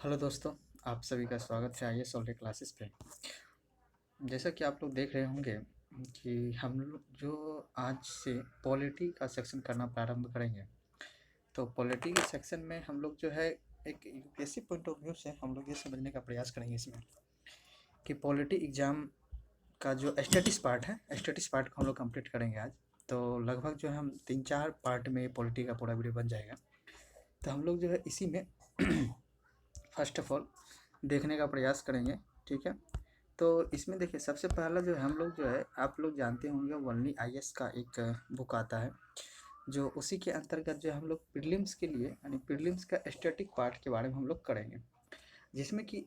Hello दोस्तों, आप सभी का स्वागत है आईएएस ऑनलाइन क्लासेस पे। जैसा कि आप लोग देख रहे होंगे कि हम लोग जो आज से पॉलिटी का सेक्शन करना प्रारंभ करेंगे। तो पॉलिटी के सेक्शन में हम लोग जो है एक यूपीएससी पॉइंट ऑफ व्यू से हम लोग ये समझने का प्रयास करेंगे इसमें कि पॉलिटी एग्ज़ाम का जो स्टैटिस पार्ट है, स्टैटिस पार्ट को हम लोग कंप्लीट करेंगे आज। तो लगभग जो है हम 3-4 पार्ट में पॉलिटी का पूरा वीडियो बन जाएगा। तो हम लोग जो है इसी में फर्स्ट ऑफ ऑल देखने का प्रयास करेंगे, ठीक है। तो इसमें देखिए सबसे पहला जो है हम लोग जो है आप लोग जानते होंगे ओनली आईएएस का एक बुक आता है, जो उसी के अंतर्गत जो हम लोग प्रीलिम्स के लिए यानी प्रीलिम्स का स्टैटिक पार्ट के बारे में हम लोग करेंगे, जिसमें कि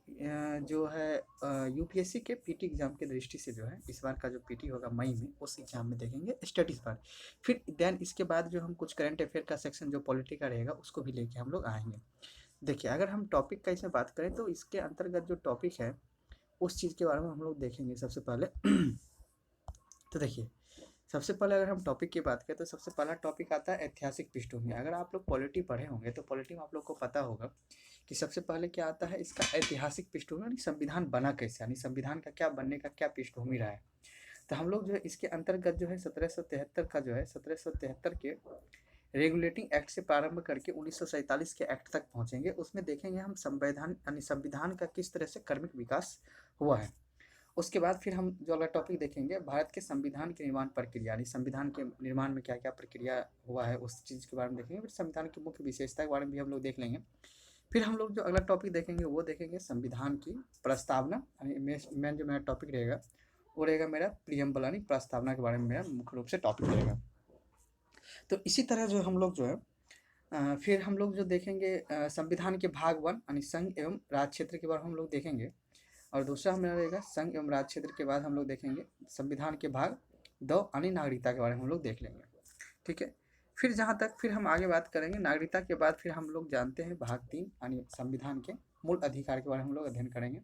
जो है यूपीएससी के पीटी एग्जाम की दृष्टि से जो है इस बार का जो पीटी होगा मई में, उस एग्जाम में देखेंगे स्टैटिस पार्ट। फिर देन इसके बाद जो हम कुछ करंट अफेयर का सेक्शन जो पॉलिटी का रहेगा उसको भी लेके हम लोग आएंगे। देखिए अगर हम टॉपिक का इसमें बात करें तो इसके अंतर्गत जो टॉपिक है उस चीज़ के बारे में हम लोग देखेंगे सबसे पहले। तो देखिए सबसे पहले अगर हम टॉपिक की बात करें तो सबसे पहला टॉपिक आता है ऐतिहासिक पृष्ठभूमि। अगर आप लोग पॉलिटी पढ़े होंगे तो पॉलिटी में आप लोग को पता होगा कि सबसे पहले क्या आता है, इसका ऐतिहासिक पृष्ठभूमि यानी संविधान बना कैसे, यानी संविधान का क्या बनने का क्या पृष्ठभूमि रहा है। तो हम लोग जो है इसके अंतर्गत जो है 1773 का जो है 1773 के रेगुलेटिंग एक्ट से प्रारंभ करके 1947 के एक्ट तक पहुंचेंगे। उसमें देखेंगे हम संविधान यानी संविधान का किस तरह से क्रमिक विकास हुआ है। उसके बाद फिर हम जो अगला टॉपिक देखेंगे भारत के संविधान के निर्माण प्रक्रिया, यानी संविधान के निर्माण में क्या क्या प्रक्रिया हुआ है उस चीज़ के बारे में देखेंगे। फिर संविधान की मुख्य विशेषता के बारे में भी हम लोग देख लेंगे। फिर हम लोग जो अगला टॉपिक देखेंगे वो देखेंगे संविधान की प्रस्तावना, यानी मेन जो मेरा टॉपिक रहेगा वो रहेगा मेरा प्रियम्बल यानी प्रस्तावना के बारे में मेरा मुख्य रूप से टॉपिक रहेगा। तो इसी तरह जो हम लोग जो है फिर हम लोग जो देखेंगे संविधान के भाग 1 यानी संघ एवं राज्य क्षेत्र के बारे में हम लोग देखेंगे। और दूसरा हमारा रहेगा संघ एवं राज्य क्षेत्र के बाद हम लोग देखेंगे संविधान के भाग 2 यानी नागरिकता के बारे में हम लोग देख लेंगे, ठीक है। फिर जहाँ तक फिर हम आगे बात करेंगे नागरिकता के बाद फिर हम लोग जानते हैं भाग 3 यानी संविधान के मूल अधिकार के बारे में हम लोग अध्ययन करेंगे,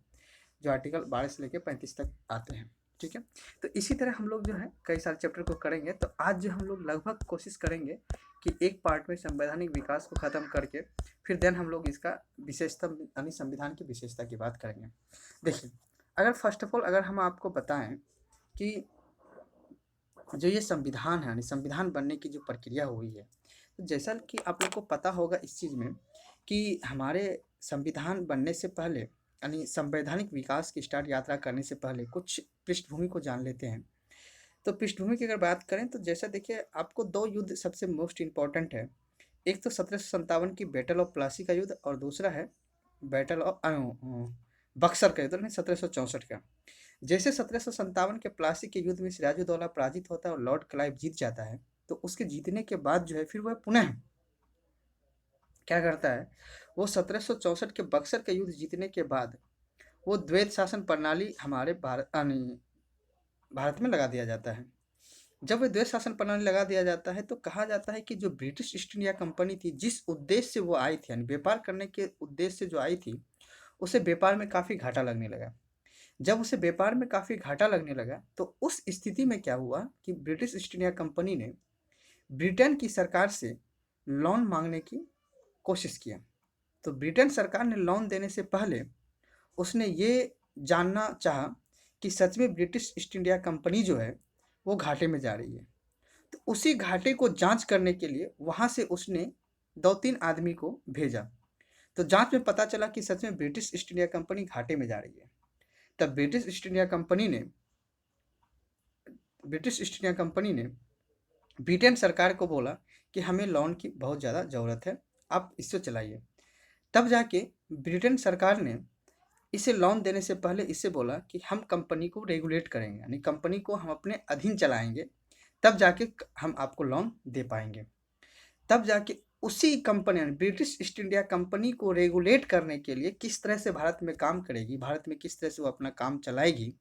जो आर्टिकल 12 से लेकर 35 तक आते हैं, ठीक है। तो इसी तरह हम लोग जो है कई सारे चैप्टर को करेंगे। तो आज जो हम लोग लगभग कोशिश करेंगे कि एक पार्ट में संवैधानिक विकास को ख़त्म करके फिर देन हम लोग इसका विशेषता यानी संविधान की विशेषता की बात करेंगे। देखिए अगर फर्स्ट ऑफ ऑल अगर हम आपको बताएं कि जो ये संविधान है यानी संविधान बनने की जो प्रक्रिया हुई है, तो जैसा कि आप लोग को पता होगा इस चीज़ में कि हमारे संविधान बनने से पहले यानी संवैधानिक विकास की स्टार्ट यात्रा करने से पहले कुछ पृष्ठभूमि को जान लेते हैं। तो पृष्ठभूमि की अगर बात करें तो जैसा देखिए आपको 2 युद्ध सबसे मोस्ट इम्पोर्टेंट है। एक तो 1757 की बैटल ऑफ प्लासी का युद्ध और दूसरा है बैटल ऑफ बक्सर का युद्ध 1764 का। जैसे 1757 के प्लासी के युद्ध में सिराजुद्दौला पराजित होता है और लॉर्ड क्लाइव जीत जाता है, तो उसके जीतने के बाद जो है फिर वह पुनः क्या करता है, वो 1764 के बक्सर के युद्ध जीतने के बाद वो द्वैत शासन प्रणाली हमारे भारत में लगा दिया जाता है। जब वह द्वैत शासन प्रणाली लगा दिया जाता है तो कहा जाता है कि जो ब्रिटिश ईस्ट इंडिया कंपनी थी, जिस उद्देश्य से वो आई थी यानी व्यापार करने के उद्देश्य से जो आई थी, उसे व्यापार में काफ़ी घाटा लगने लगा। जब उसे व्यापार में काफ़ी घाटा लगने लगा तो उस स्थिति में क्या हुआ कि ब्रिटिश ईस्ट इंडिया कंपनी ने ब्रिटेन की सरकार से लोन मांगने की कोशिश किया। तो ब्रिटेन सरकार ने लोन देने से पहले उसने ये जानना चाहा कि सच में ब्रिटिश ईस्ट इंडिया कंपनी जो है वो घाटे में जा रही है। तो उसी घाटे को जांच करने के लिए वहाँ से उसने 2-3 आदमी को भेजा। तो जांच में पता चला कि सच में ब्रिटिश ईस्ट इंडिया कंपनी घाटे में जा रही है। तब ब्रिटिश ईस्ट इंडिया कंपनी ने ब्रिटेन सरकार को बोला कि हमें लोन की बहुत ज़्यादा ज़रूरत है, आप इससे चलाइए। तब जाके ब्रिटेन सरकार ने इसे लोन देने से पहले इससे बोला कि हम कंपनी को रेगुलेट करेंगे, यानी कंपनी को हम अपने अधीन चलाएंगे, तब जाके हम आपको लोन दे पाएंगे। तब जाके उसी कंपनी यानी ब्रिटिश ईस्ट इंडिया कंपनी को रेगुलेट करने के लिए किस तरह से भारत में काम करेगी, भारत में किस तरह से वो अपना काम चलाएगी,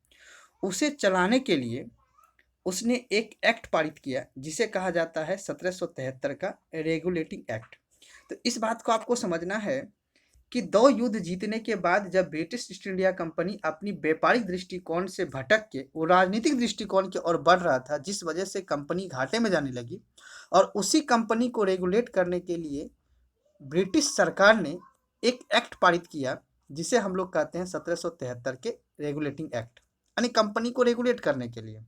उसे चलाने के लिए उसने एक एक्ट पारित किया जिसे कहा जाता है 1773 का रेगुलेटिंग एक्ट। तो इस बात को आपको समझना है कि 2 युद्ध जीतने के बाद जब ब्रिटिश ईस्ट इंडिया कंपनी अपनी व्यापारिक दृष्टिकोण से भटक के वो राजनीतिक दृष्टिकोण की ओर बढ़ रहा था, जिस वजह से कंपनी घाटे में जाने लगी, और उसी कंपनी को रेगुलेट करने के लिए ब्रिटिश सरकार ने एक एक्ट पारित किया जिसे हम लोग कहते हैं 1773 के रेगुलेटिंग एक्ट, यानी कंपनी को रेगुलेट करने के लिए।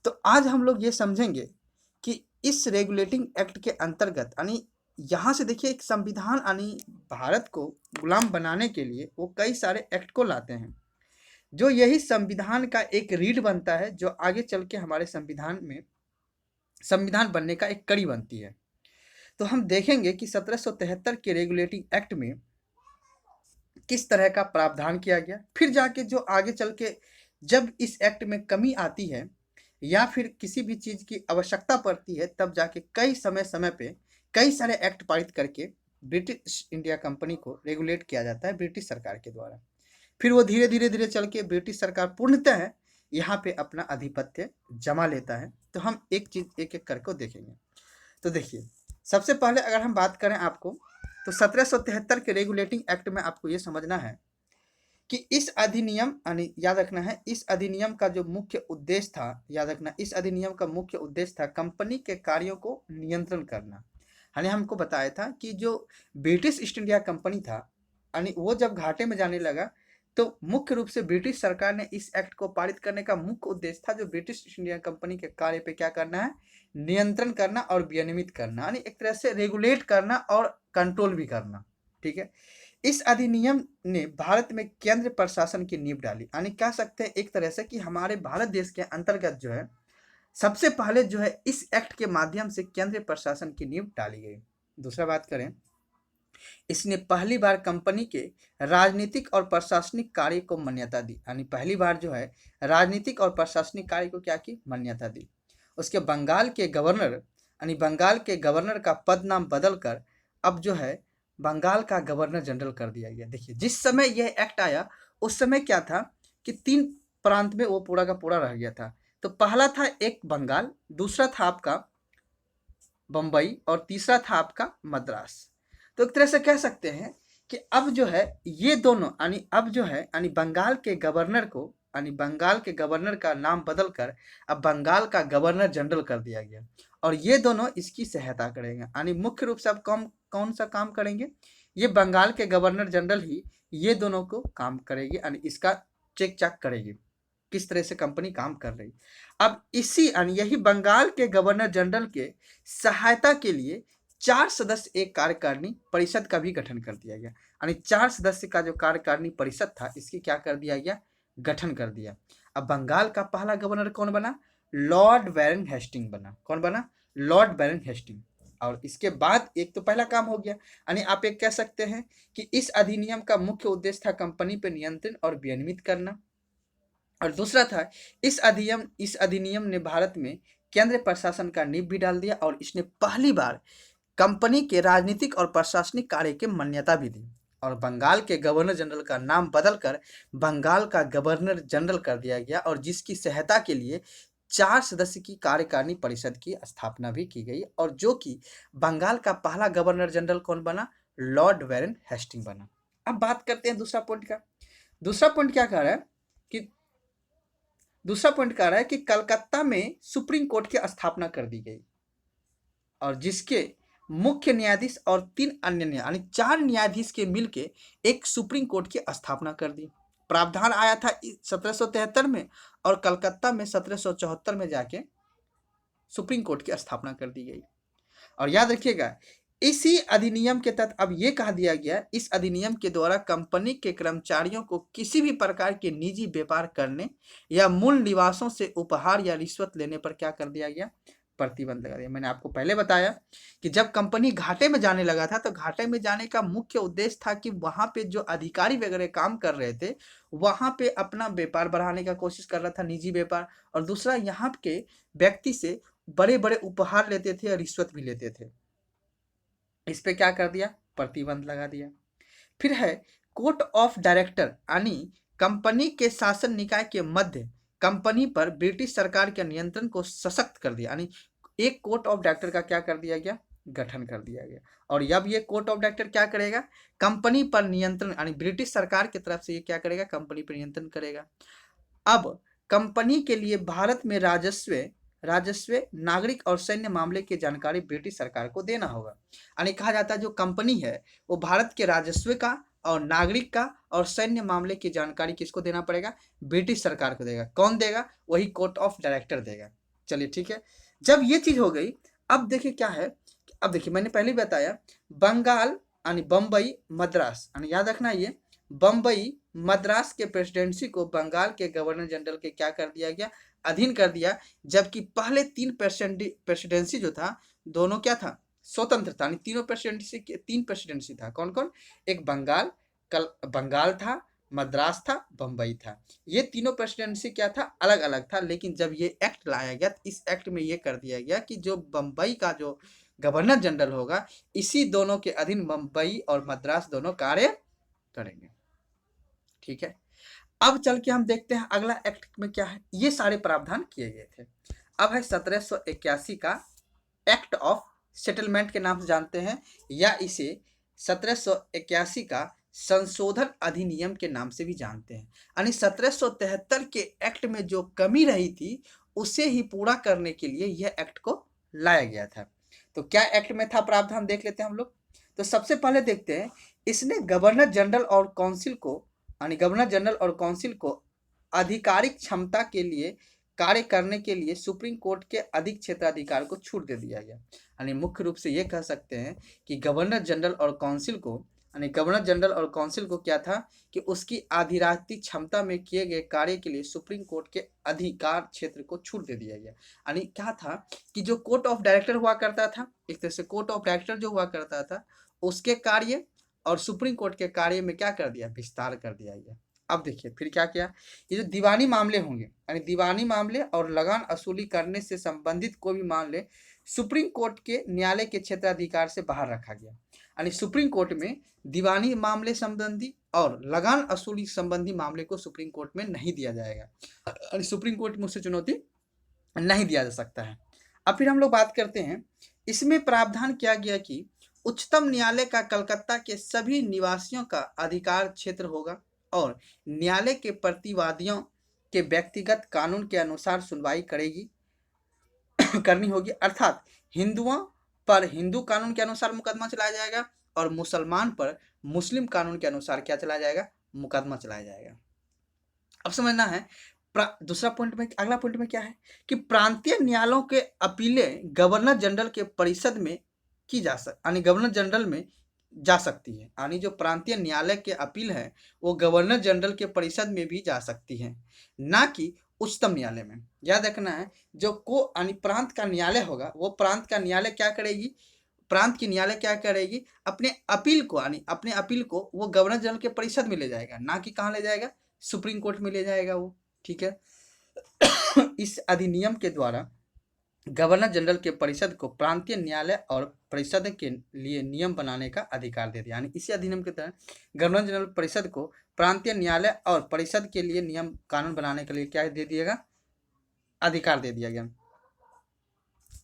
तो आज हम लोग ये समझेंगे कि इस रेगुलेटिंग एक्ट के अंतर्गत, यानी यहाँ से देखिए एक संविधान, यानी भारत को गुलाम बनाने के लिए वो कई सारे एक्ट को लाते हैं, जो यही संविधान का एक रीढ़ बनता है, जो आगे चल के हमारे संविधान में संविधान बनने का एक कड़ी बनती है। तो हम देखेंगे कि 1773 के रेगुलेटिंग एक्ट में किस तरह का प्रावधान किया गया, फिर जाके जो आगे चल के जब इस एक्ट में कमी आती है या फिर किसी भी चीज़ की आवश्यकता पड़ती है, तब जाके कई समय पे कई सारे एक्ट पारित करके ब्रिटिश इंडिया कंपनी को रेगुलेट किया जाता है ब्रिटिश सरकार के द्वारा। फिर वो धीरे धीरे चल के ब्रिटिश सरकार पूर्णतः यहाँ पे अपना आधिपत्य जमा लेता है। तो हम एक चीज़ एक एक करके देखेंगे। तो देखिए, सबसे पहले अगर हम बात करें आपको, तो 1773 के रेगुलेटिंग एक्ट में आपको ये समझना है कि इस अधिनियम, यानी याद रखना है, इस अधिनियम का जो मुख्य उद्देश्य था, याद रखना, इस अधिनियम का मुख्य उद्देश्य था कंपनी के कार्यों को नियंत्रण करना। यानी हमको बताया था कि जो ब्रिटिश ईस्ट इंडिया कंपनी था, यानी वो जब घाटे में जाने लगा, तो मुख्य रूप से ब्रिटिश सरकार ने इस एक्ट को पारित करने का मुख्य उद्देश्य था जो ब्रिटिश ईस्ट इंडिया कंपनी के कार्य पे क्या करना है, नियंत्रण करना और विनियमित करना, यानी एक तरह से रेगुलेट करना और कंट्रोल भी करना। ठीक है, इस अधिनियम ने भारत में केंद्र प्रशासन की नींव डाली, यानी कह सकते हैं एक तरह से कि हमारे भारत देश के अंतर्गत जो है सबसे पहले जो है इस एक्ट के माध्यम से केंद्रीय प्रशासन की नींव डाली गई। दूसरा बात करें, इसने पहली बार कंपनी के राजनीतिक और प्रशासनिक कार्य को मान्यता दी, यानी पहली बार जो है राजनीतिक और प्रशासनिक कार्य को क्या की, मान्यता दी। उसके बंगाल के गवर्नर, यानी बंगाल के गवर्नर का पद नाम बदलकर अब जो है बंगाल का गवर्नर जनरल कर दिया गया। देखिए, जिस समय यह एक्ट आया उस समय क्या था कि 3 प्रांत में वो पूरा का पूरा रह गया था। तो पहला था एक बंगाल, दूसरा था आपका बम्बई और तीसरा था आपका मद्रास। तो एक तरह से कह सकते हैं कि अब जो है ये दोनों, यानी अब जो है यानी बंगाल के गवर्नर को, यानी बंगाल के गवर्नर का नाम बदलकर अब बंगाल का गवर्नर जनरल कर दिया गया, और ये दोनों इसकी सहायता करेंगे। यानी मुख्य रूप से अब कौन सा काम करेंगे, ये बंगाल के गवर्नर जनरल ही ये दोनों को काम करेगी, यानी इसका चेक चेक करेगी किस तरह से कंपनी काम कर रही। अब इसी यानी यही बंगाल के गवर्नर जनरल के सहायता के लिए 4 सदस्य एक कार्यकारिणी परिषद का भी गठन कर दिया गया, यानी 4 सदस्य का जो कार्यकारिणी परिषद था इसकी क्या कर दिया गया, गठन कर दिया। अब बंगाल का पहला गवर्नर कौन बना, लॉर्ड बैरन हेस्टिंग बना। कौन बना, लॉर्ड बैरन हेस्टिंग। और इसके बाद एक तो पहला काम हो गया, यानी आप एक कह सकते हैं कि इस अधिनियम का मुख्य उद्देश्य था कंपनी पर नियंत्रण और विनियमित करना, और दूसरा था इस अधिनियम ने भारत में केंद्र प्रशासन का नींव भी डाल दिया, और इसने पहली बार कंपनी के राजनीतिक और प्रशासनिक कार्य की मान्यता भी दी, और बंगाल के गवर्नर जनरल का नाम बदलकर बंगाल का गवर्नर जनरल कर दिया गया, और जिसकी सहायता के लिए 4 सदस्य की कार्यकारिणी परिषद की स्थापना भी की गई, और जो कि बंगाल का पहला गवर्नर जनरल कौन बना, लॉर्ड बैरन हेस्टिंग बना। अब बात करते हैं दूसरा पॉइंट का। दूसरा पॉइंट क्या कह रहा है कि दूसरा पॉइंट कह रहा है कि कलकत्ता में सुप्रीम कोर्ट की स्थापना कर दी गई, और जिसके मुख्य न्यायाधीश और 3 अन्य यानी 4 न्यायाधीश के मिलके एक सुप्रीम कोर्ट की स्थापना कर दी। प्रावधान आया था 1773 में, और कलकत्ता में 1774 में जाके सुप्रीम कोर्ट की स्थापना कर दी गई। और याद रखिएगा, इसी अधिनियम के तहत अब यह कहा दिया गया, इस अधिनियम के द्वारा कंपनी के कर्मचारियों को किसी भी प्रकार के निजी व्यापार करने या मूल निवासों से उपहार या रिश्वत लेने पर क्या कर दिया गया, प्रतिबंध लगा दिया। मैंने आपको पहले बताया कि जब कंपनी घाटे में जाने लगा था, तो घाटे में जाने का मुख्य उद्देश्य था कि वहां पे जो अधिकारी वगैरह काम कर रहे थे वहां पे अपना व्यापार बढ़ाने का कोशिश कर रहा था, निजी व्यापार, और दूसरा यहाँ के व्यक्ति से बड़े बड़े उपहार लेते थे और रिश्वत भी लेते थे। इस पे क्या कर दिया, प्रतिबंध लगा दिया। फिर है कोर्ट ऑफ डायरेक्टर, यानी कंपनी के शासन निकाय के मध्य कंपनी पर ब्रिटिश सरकार के नियंत्रण को सशक्त कर दिया, यानी एक कोर्ट ऑफ डायरेक्टर का क्या कर दिया गया, गठन कर दिया गया। और अब ये कोर्ट ऑफ डायरेक्टर क्या करेगा, कंपनी पर नियंत्रण, यानी ब्रिटिश सरकार की तरफ से ये क्या करेगा, कंपनी पर नियंत्रण करेगा। अब कंपनी के लिए भारत में राजस्व, नागरिक और सैन्य मामले की जानकारी ब्रिटिश सरकार को देना होगा। यानी कहा जाता है जो कंपनी है वो भारत के राजस्व का और नागरिक का और सैन्य मामले की जानकारी किसको देना पड़ेगा? ब्रिटिश सरकार को देगा। कौन देगा? वही कोर्ट ऑफ डायरेक्टर देगा। चलिए ठीक है, जब ये चीज हो गई, अब देखिए क्या है, अब देखिए मैंने पहले ही बताया, बंगाल यानी बम्बई मद्रास, यानी याद रखना ये बम्बई मद्रास के प्रेसिडेंसी को बंगाल के गवर्नर जनरल के क्या कर दिया गया? अधीन कर दिया। जबकि पहले 3 प्रेसिडेंसी जो था, दोनों क्या था? स्वतंत्र था। तीनों प्रेसिडेंसी, 3 प्रेसिडेंसी था। कौन कौन? एक बंगाल था, मद्रास था, बम्बई था। ये तीनों प्रेसिडेंसी क्या था? अलग अलग था। लेकिन जब ये एक्ट लाया गया, इस एक्ट में ये कर दिया गया कि जो बम्बई का जो गवर्नर जनरल होगा, इसी दोनों के अधीन बम्बई और मद्रास दोनों कार्य करेंगे। ठीक है, अब चल के हम देखते हैं अगला एक्ट में क्या है। ये सारे प्रावधान किए गए थे। अब है 1781 का एक्ट ऑफ सेटलमेंट के नाम से जानते हैं, या इसे 1781 का संशोधन अधिनियम के नाम से भी जानते हैं। यानी 1773 के एक्ट में जो कमी रही थी, उसे ही पूरा करने के लिए यह एक्ट को लाया गया था। तो क्या एक्ट में था प्रावधान, देख लेते हैं हम लोग। तो सबसे पहले देखते हैं, इसने गवर्नर जनरल और काउंसिल को, यानी गवर्नर जनरल और काउंसिल को आधिकारिक क्षमता के लिए कार्य करने के लिए सुप्रीम कोर्ट के अधिक क्षेत्राधिकार को छूट दे दिया गया। यानी मुख्य रूप से ये कह सकते हैं कि गवर्नर जनरल और काउंसिल को, यानी गवर्नर जनरल और काउंसिल को क्या था कि उसकी अधिराज्यीय क्षमता में किए गए कार्य के लिए सुप्रीम कोर्ट के अधिकार क्षेत्र को छूट दे दिया गया। यानी क्या था कि जो कोर्ट ऑफ डायरेक्टर हुआ करता था, एक तरह से कोर्ट ऑफ डायरेक्टर जो हुआ करता था, उसके कार्य और सुप्रीम कोर्ट के कार्य में क्या कर दिया? विस्तार कर दिया गया। अब देखिए फिर क्या किया, ये जो दीवानी मामले होंगे, यानी दीवानी मामले और लगान असूली करने से संबंधित कोई भी मामले सुप्रीम कोर्ट के न्यायालय के क्षेत्राधिकार से बाहर रखा गया। यानी सुप्रीम कोर्ट में दीवानी मामले संबंधी और लगान असूली संबंधी मामले को सुप्रीम कोर्ट में नहीं दिया जाएगा। यानी सुप्रीम कोर्ट में उससे चुनौती नहीं दिया जा सकता है। अब फिर हम लोग बात करते हैं, इसमें प्रावधान किया गया कि उच्चतम न्यायालय का कलकत्ता के सभी निवासियों का अधिकार क्षेत्र होगा और न्यायालय के प्रतिवादियों के व्यक्तिगत कानून के अनुसार सुनवाई करनी होगी। अर्थात हिंदुओं पर हिंदू कानून के अनुसार मुकदमा चलाया जाएगा और मुसलमान पर मुस्लिम कानून के अनुसार क्या चलाया जाएगा? मुकदमा चलाया जाएगा। अब समझना है, दूसरा पॉइंट में, अगला पॉइंट में क्या है कि प्रांतीय न्यायालयों के अपीलें गवर्नर जनरल के परिषद में की जा सकती, यानी गवर्नर जनरल में जा सकती है। यानी जो प्रांतीय न्यायालय के अपील है वो गवर्नर जनरल के परिषद में भी जा सकती है, ना कि उच्चतम न्यायालय में। याद रखना है, जो को यानी प्रांत का न्यायालय होगा, वो प्रांत का न्यायालय क्या करेगी? प्रांत की न्यायालय क्या करेगी? अपने अपील को, यानी अपने अपील को वो गवर्नर जनरल के परिषद में ले जाएगा, ना कि कहाँ ले जाएगा? सुप्रीम कोर्ट में ले जाएगा वो। ठीक है, इस अधिनियम के द्वारा गवर्नर जनरल के परिषद को प्रांतीय न्यायालय और परिषद के लिए नियम बनाने का अधिकार दे दिया। यानी इसी अधिनियम के तहत गवर्नर जनरल परिषद को प्रांतीय न्यायालय और परिषद के लिए नियम कानून बनाने के लिए क्या दे दिएगा? अधिकार दे दिया गया।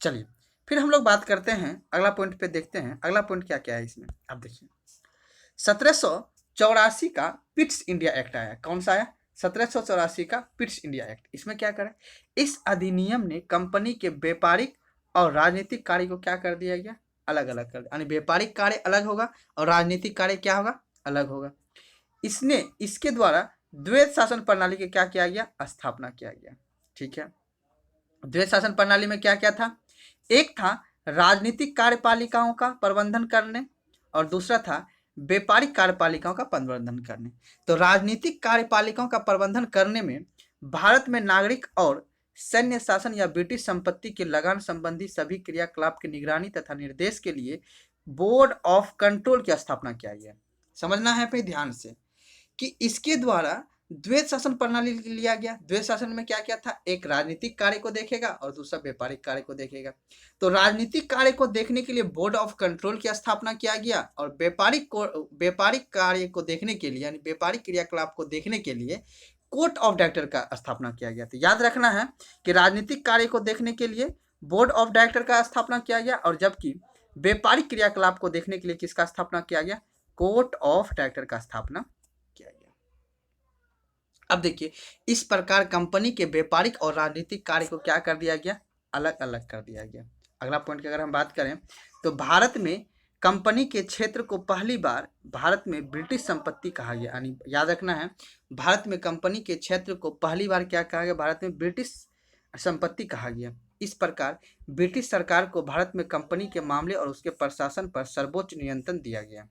चलिए फिर हम लोग बात करते हैं, अगला पॉइंट पे देखते हैं। अगला पॉइंट क्या क्या है इसमें, आप देखिए 1784 का पिट्स इंडिया एक्ट आया। कौन सा आया? 1784 का पिट्स इंडिया एक्ट। इसमें क्या करें, इस अधिनियम ने कंपनी के व्यापारिक और राजनीतिक कार्य को क्या कर दिया गया? अलग अलग कर दिया। यानी व्यापारिक कार्य अलग होगा और राजनीतिक कार्य क्या होगा? अलग होगा। इसके द्वारा द्वैत शासन प्रणाली के क्या किया गया? स्थापना किया गया। ठीक है, द्वैत शासन प्रणाली में क्या क्या था? एक था राजनीतिक कार्यपालिकाओं का प्रबंधन करने और दूसरा था व्यापारिक कार्यपालिकाओं का प्रबंधन करने। तो राजनीतिक कार्यपालिकाओं का प्रबंधन करने में भारत में नागरिक और सैन्य शासन या ब्रिटिश संपत्ति के लगान संबंधी सभी क्रियाकलाप की निगरानी तथा निर्देश के लिए बोर्ड ऑफ कंट्रोल की स्थापना किया गया। समझना है पे ध्यान से कि इसके द्वारा द्वैत शासन प्रणाली लिया गया। द्वैत शासन में क्या क्या था? एक राजनीतिक कार्य को देखेगा और दूसरा व्यापारिक कार्य को देखेगा। तो राजनीतिक कार्य को देखने के लिए बोर्ड ऑफ कंट्रोल की स्थापना किया गया और व्यापारिक कार्य को देखने के लिए, यानी व्यापारिक क्रियाकलाप को देखने के लिए कोर्ट ऑफ डायरेक्टर का स्थापना किया गया। तो याद रखना है कि राजनीतिक कार्य को देखने के लिए बोर्ड ऑफ डायरेक्टर का स्थापना किया गया और जबकि व्यापारिक क्रियाकलाप को देखने के लिए किसका स्थापना किया गया? कोर्ट ऑफ डायरेक्टर का स्थापना किया गया। अब देखिए, इस प्रकार कंपनी के व्यापारिक और राजनीतिक कार्य को क्या कर दिया गया? अलग अलग कर दिया गया। अगला पॉइंट की अगर हम बात करें तो भारत में कंपनी के क्षेत्र को पहली बार भारत में ब्रिटिश संपत्ति कहा गया। यानी याद रखना है, भारत में कंपनी के क्षेत्र को पहली बार क्या कहा गया, भारत में ब्रिटिश संपत्ति कहा गया। इस प्रकार ब्रिटिश सरकार को भारत में कंपनी के मामले और उसके प्रशासन पर सर्वोच्च नियंत्रण दिया गया।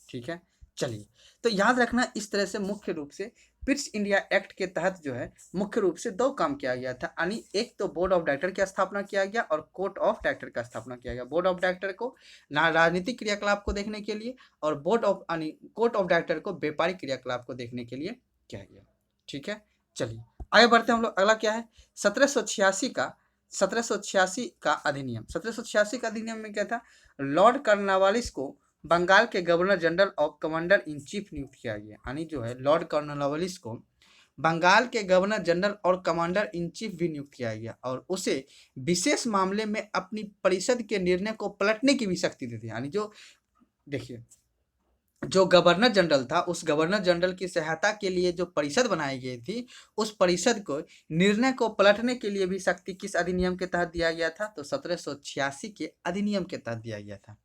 ठीक है, चलिए, तो याद रखना इस तरह से मुख्य रूप से पिट्स इंडिया एक्ट के तहत जो है मुख्य रूप से 2 काम किया गया था। यानी एक तो बोर्ड ऑफ डायरेक्टर की स्थापना किया गया और कोर्ट ऑफ डायरेक्टर का स्थापना किया गया। बोर्ड ऑफ डायरेक्टर को राजनीतिक क्रियाकलाप को देखने के लिए और बोर्ड ऑफ यानी कोर्ट ऑफ डायरेक्टर को व्यापारिक क्रियाकलाप को देखने के लिए किया गया। ठीक है, चलिए आगे बढ़ते हैं हम लोग। अगला क्या है, 1786 का अधिनियम। 1786 का अधिनियम में क्या था, लॉर्ड कॉर्नवालिस को बंगाल के governor general of commander in chief नियुक्त किया गया। यानी जो है लॉर्ड कॉर्नवालिस को बंगाल के गवर्नर जनरल और कमांडर इन चीफ भी नियुक्त किया गया और उसे विशेष मामले में अपनी परिषद के निर्णय को पलटने की भी शक्ति दी थी। यानी जो देखिए, जो गवर्नर जनरल था, उस गवर्नर जनरल की सहायता के लिए जो परिषद बनाई गई थी, उस परिषद को निर्णय को पलटने के लिए भी शक्ति किस अधिनियम के तहत दिया गया था, तो 1786 के अधिनियम के तहत दिया गया था।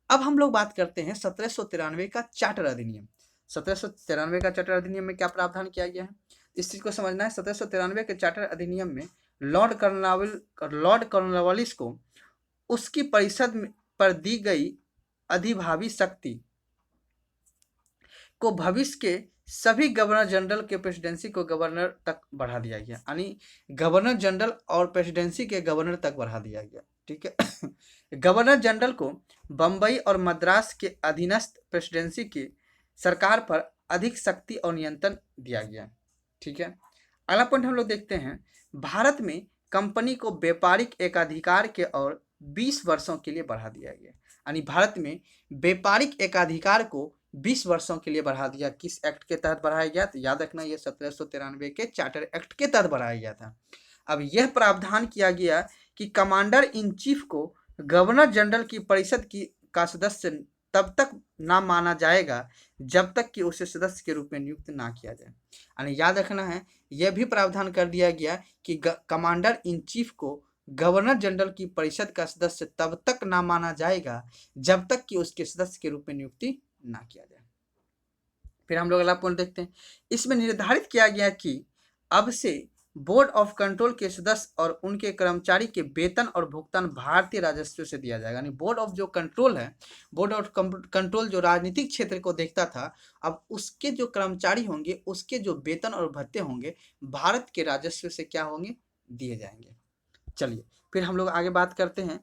अब हम लोग बात करते हैं 1793 का चार्टर अधिनियम। 1793 का चार्टर अधिनियम में क्या प्रावधान किया गया है, इस चीज को समझना है। 1793 के चार्टर अधिनियम में लॉर्ड कॉर्नवालिस को उसकी परिषद पर दी गई अधिभावी शक्ति को भविष्य के सभी गवर्नर जनरल के प्रेसिडेंसी को गवर्नर तक बढ़ा दिया गया। यानी गवर्नर जनरल और प्रेसिडेंसी के गवर्नर तक बढ़ा दिया गया। ठीक है, गवर्नर जनरल को बम्बई और मद्रास के अधीनस्थ प्रेसिडेंसी की सरकार पर अधिक शक्ति और नियंत्रण दिया गया। ठीक है, अगला पॉइंट हम लोग देखते हैं, भारत में कंपनी को व्यापारिक एकाधिकार के और 20 वर्षों के लिए बढ़ा दिया गया। यानी भारत में व्यापारिक एकाधिकार को 20 वर्षों के लिए बढ़ा दिया। किस एक्ट के तहत बढ़ाया गया, तो याद रखना ये 1793 के चार्टर एक्ट के तहत बढ़ाया गया था। अब यह प्रावधान किया गया कि कमांडर इन चीफ को गवर्नर जनरल की परिषद का सदस्य तब तक ना माना जाएगा जब तक कि उसे सदस्य के रूप में नियुक्त ना किया जाए। यानी याद रखना है, यह भी प्रावधान कर दिया गया कि कमांडर इन चीफ को गवर्नर जनरल की परिषद का सदस्य तब तक ना माना जाएगा जब तक कि उसके सदस्य के रूप में नियुक्ति ना किया जाए। फिर हम लोग अगला पॉइंट देखते हैं, इसमें निर्धारित किया गया कि अब से बोर्ड ऑफ कंट्रोल के सदस्य और उनके कर्मचारी के वेतन और भुगतान भारतीय राजस्व से दिया जाएगा। यानी बोर्ड ऑफ जो कंट्रोल है, बोर्ड ऑफ कंट्रोल जो राजनीतिक क्षेत्र को देखता था, अब उसके जो कर्मचारी होंगे, उसके जो वेतन और भत्ते होंगे, भारत के राजस्व से क्या होंगे, दिए जाएंगे। चलिए फिर हम लोग आगे बात करते हैं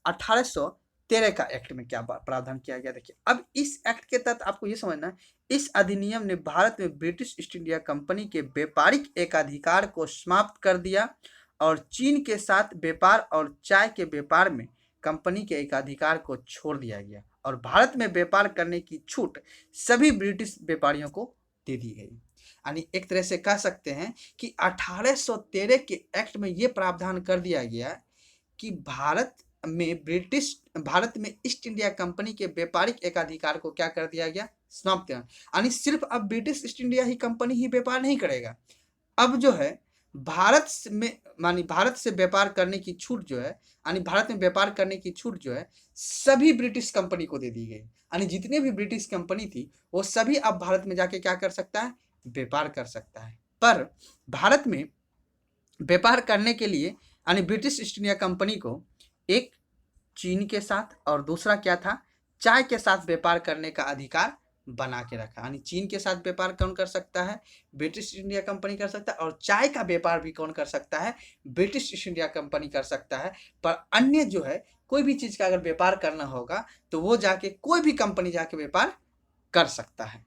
1813 का एक्ट में क्या प्रावधान किया गया। देखिए, अब इस एक्ट के तहत आपको ये समझना है, इस अधिनियम ने भारत में ब्रिटिश ईस्ट इंडिया कंपनी के व्यापारिक एकाधिकार को समाप्त कर दिया और चीन के साथ व्यापार और चाय के व्यापार में कंपनी के एकाधिकार को छोड़ दिया गया और भारत में व्यापार करने की छूट सभी ब्रिटिश व्यापारियों को दे दी गई। यानी एक तरह से कह सकते हैं कि 1813 के एक्ट में ये प्रावधान कर दिया गया कि भारत में ईस्ट इंडिया कंपनी के व्यापारिक एकाधिकार को क्या कर दिया गया, समाप्त। यानी सिर्फ अब ब्रिटिश ईस्ट इंडिया ही कंपनी ही व्यापार नहीं करेगा, अब जो है भारत से व्यापार करने की छूट जो है, यानी भारत में व्यापार करने की छूट जो है सभी ब्रिटिश कंपनी को दे दी गई। यानी जितने भी ब्रिटिश कंपनी थी वो सभी अब भारत में जाके क्या कर सकता है, व्यापार कर सकता है। पर भारत में व्यापार करने के लिए यानी ब्रिटिश ईस्ट इंडिया कंपनी को एक चीन के साथ और दूसरा क्या था, चाय के साथ व्यापार करने का अधिकार बना के रखा। यानी चीन के साथ व्यापार कौन कर सकता है, ब्रिटिश इंडिया कंपनी कर सकता है, और चाय का व्यापार भी कौन कर सकता है, ब्रिटिश ईस्ट इंडिया कंपनी कर सकता है। पर अन्य जो है कोई भी चीज़ का अगर व्यापार करना होगा तो वो जाके कोई भी कंपनी जाके व्यापार कर सकता है।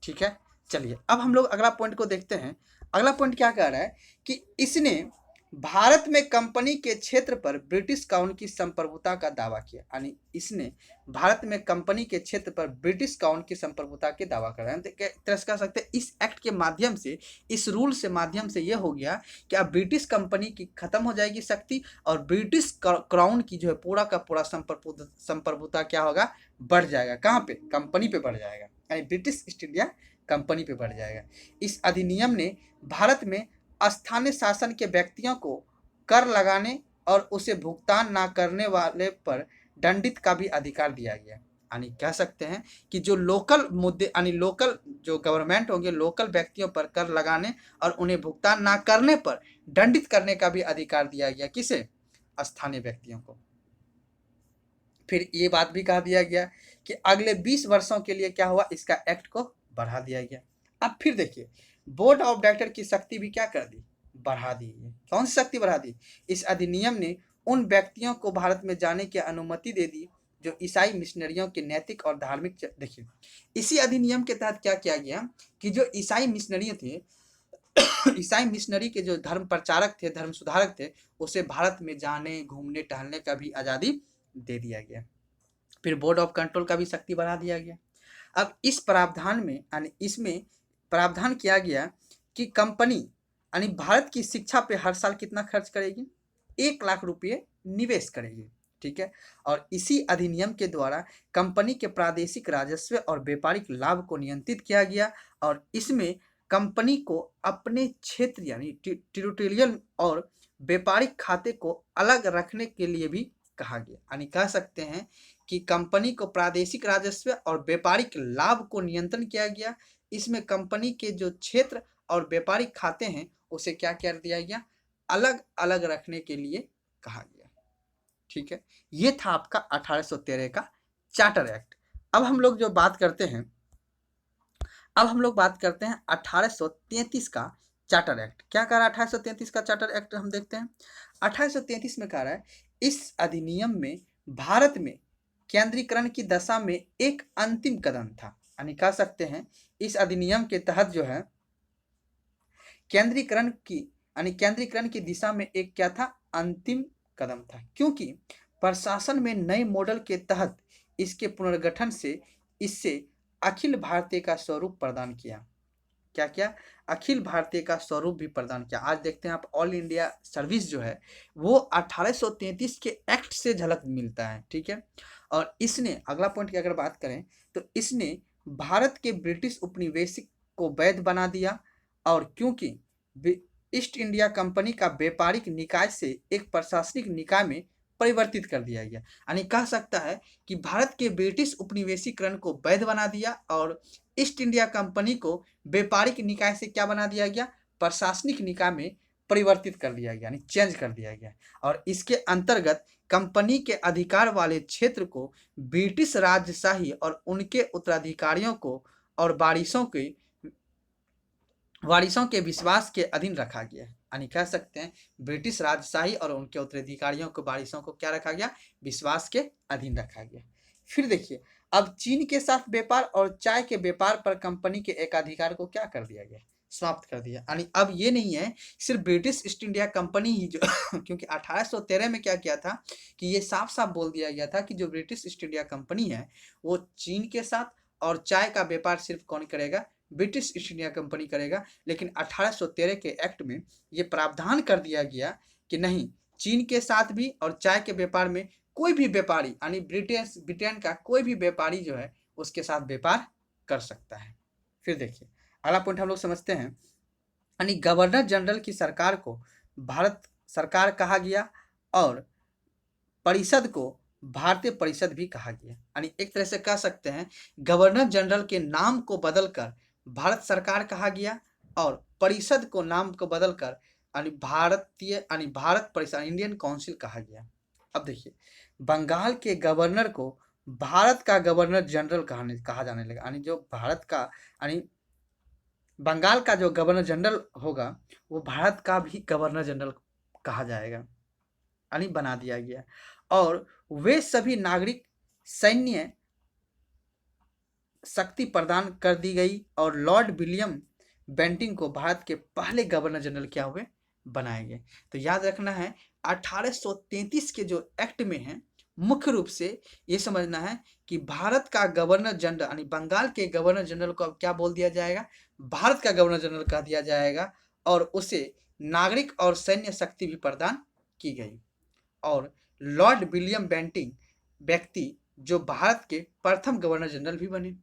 ठीक है, चलिए अब हम लोग अगला पॉइंट को देखते हैं। अगला पॉइंट क्या कह रहा है कि इसने भारत में कंपनी के क्षेत्र पर ब्रिटिश काउंट की संप्रभुता का दावा किया। यानी इसने भारत में कंपनी के क्षेत्र पर ब्रिटिश काउंट की संप्रभुता के दावा कर रहा है। तरह से कह सकते हैं इस एक्ट के माध्यम से, इस रूल से माध्यम से यह हो गया कि अब ब्रिटिश कंपनी की खत्म हो जाएगी शक्ति और ब्रिटिश क्राउन की जो है पूरा का पूरा संप्रभुता क्या होगा, बढ़ जाएगा। कहाँ पे, कंपनी पे बढ़ जाएगा, यानी ब्रिटिश ईस्ट इंडिया कंपनी पे बढ़ जाएगा। इस अधिनियम ने भारत में स्थानीय शासन के व्यक्तियों को कर लगाने और उसे भुगतान ना करने वाले पर दंडित का भी अधिकार दिया गया। यानी कह सकते हैं कि जो लोकल मुद्दे यानी लोकल जो गवर्नमेंट होंगे, लोकल व्यक्तियों पर कर लगाने और उन्हें भुगतान ना करने पर दंडित करने का भी अधिकार दिया गया। किसे? स्थानीय व्यक्तियों को। फिर ये बात भी कहा दिया गया कि अगले 20 वर्षों के लिए क्या हुआ, इसका एक्ट को बढ़ा दिया गया। अब फिर देखिए, बोर्ड ऑफ डायरेक्टर की शक्ति भी क्या कर दी, बढ़ा दी है। कौन सी शक्ति बढ़ा दी? इस अधिनियम ने उन व्यक्तियों को भारत में जाने की अनुमति दे दी जो ईसाई मिशनरियों के नैतिक और धार्मिक देखिए, इसी अधिनियम के तहत क्या किया गया कि जो ईसाई मिशनरी थे, ईसाई मिशनरी के जो धर्म प्रचारक थे, धर्म सुधारक थे, उसे भारत में जाने, घूमने, टहलने का भी आज़ादी दे दिया गया। फिर बोर्ड ऑफ कंट्रोल का भी शक्ति बढ़ा दिया गया। अब इस प्रावधान में यानी इसमें प्रावधान किया गया कि कंपनी यानी भारत की शिक्षा पे हर साल कितना खर्च करेगी, 1 लाख रुपये निवेश करेगी। ठीक है। और इसी अधिनियम के द्वारा कंपनी के प्रादेशिक राजस्व और व्यापारिक लाभ को नियंत्रित किया गया और इसमें कंपनी को अपने क्षेत्र यानी टेरिटोरियल और व्यापारिक खाते को अलग रखने के लिए भी कहा गया। यानी कह सकते हैं कि कंपनी को प्रादेशिक राजस्व और व्यापारिक लाभ को नियंत्रण किया गया। इसमें कंपनी के जो क्षेत्र और व्यापारिक खाते हैं उसे क्या कर दिया गया, अलग अलग रखने के लिए कहा गया। ठीक है, ये था आपका 1813 का चार्टर एक्ट। अब हम लोग बात करते हैं 1833 का चार्टर एक्ट। क्या कह रहा है 1833 का चार्टर एक्ट? हम देखते हैं 1833 में कह रहा है, इस अधिनियम में भारत में केंद्रीकरण की दशा में एक अंतिम कदम था। यानी कह सकते हैं इस अधिनियम के तहत जो है केंद्रीकरण की दिशा में एक क्या था, अंतिम कदम था। क्योंकि प्रशासन में नए मॉडल के तहत इसके पुनर्गठन से इससे अखिल भारतीय का स्वरूप प्रदान किया। क्या क्या? अखिल भारतीय का स्वरूप भी प्रदान किया। आज देखते हैं आप ऑल इंडिया सर्विस जो है वो 1833 के एक्ट से झलक मिलता है। ठीक है। और इसने अगला पॉइंट की अगर बात करें तो इसने भारत के ब्रिटिश उपनिवेशिक को वैध बना दिया और क्योंकि ईस्ट इंडिया कंपनी का व्यापारिक निकाय से एक प्रशासनिक निकाय में परिवर्तित कर दिया गया। यानी कह सकता है कि भारत के ब्रिटिश उपनिवेशीकरण को वैध बना दिया और ईस्ट इंडिया कंपनी को व्यापारिक निकाय से क्या बना दिया गया, प्रशासनिक निकाय में परिवर्तित कर दिया गया, यानी चेंज कर दिया गया। और इसके अंतर्गत कंपनी के अधिकार वाले क्षेत्र को ब्रिटिश राजशाही और उनके उत्तराधिकारियों को और वारिसों के विश्वास के अधीन रखा गया है। यानी कह सकते हैं ब्रिटिश राजशाही और उनके उत्तराधिकारियों को, वारिसों को क्या रखा गया, विश्वास के अधीन रखा गया। फिर देखिए, अब चीन के साथ व्यापार और चाय के व्यापार पर कंपनी के एकाधिकार को क्या कर दिया गया, समाप्त कर दिया। यानी अब ये नहीं है सिर्फ ब्रिटिश ईस्ट इंडिया कंपनी ही जो क्योंकि 1813 में क्या किया था कि ये साफ साफ बोल दिया गया था कि जो ब्रिटिश ईस्ट इंडिया कंपनी है वो चीन के साथ और चाय का व्यापार सिर्फ कौन करेगा, ब्रिटिश ईस्ट इंडिया कंपनी करेगा। लेकिन 1813 के एक्ट में ये प्रावधान कर दिया गया कि नहीं, चीन के साथ भी और चाय के व्यापार में कोई भी व्यापारी यानी ब्रिटेन का कोई भी व्यापारी जो है उसके साथ व्यापार कर सकता है। फिर देखिए अगला पॉइंट हम लोग समझते हैं, यानी गवर्नर जनरल की सरकार को भारत सरकार कहा गया और परिषद को भारतीय परिषद भी कहा गया। यानी एक तरह से कह सकते हैं गवर्नर जनरल के नाम को बदलकर भारत सरकार कहा गया और परिषद को नाम को बदलकर भारत परिषद इंडियन काउंसिल कहा गया। अब देखिए, बंगाल के गवर्नर को भारत का गवर्नर जनरल कहा जाने लगा। यानी जो भारत का यानी बंगाल का जो गवर्नर जनरल होगा वो भारत का भी गवर्नर जनरल कहा जाएगा, यानी बना दिया गया। और वे सभी नागरिक सैन्य शक्ति प्रदान कर दी गई और लॉर्ड विलियम बेंटिंग को भारत के पहले गवर्नर जनरल क्या हुए, बनाए गए। तो याद रखना है 1833 के जो एक्ट में है मुख्य रूप से ये समझना है कि भारत का गवर्नर जनरल यानी बंगाल के गवर्नर जनरल को अब क्या बोल दिया जाएगा, भारत का गवर्नर जनरल कह दिया जाएगा और उसे नागरिक और सैन्य शक्ति भी प्रदान की गई। और लॉर्ड विलियम बेंटिंग व्यक्ति जो भारत के प्रथम गवर्नर जनरल भी बने।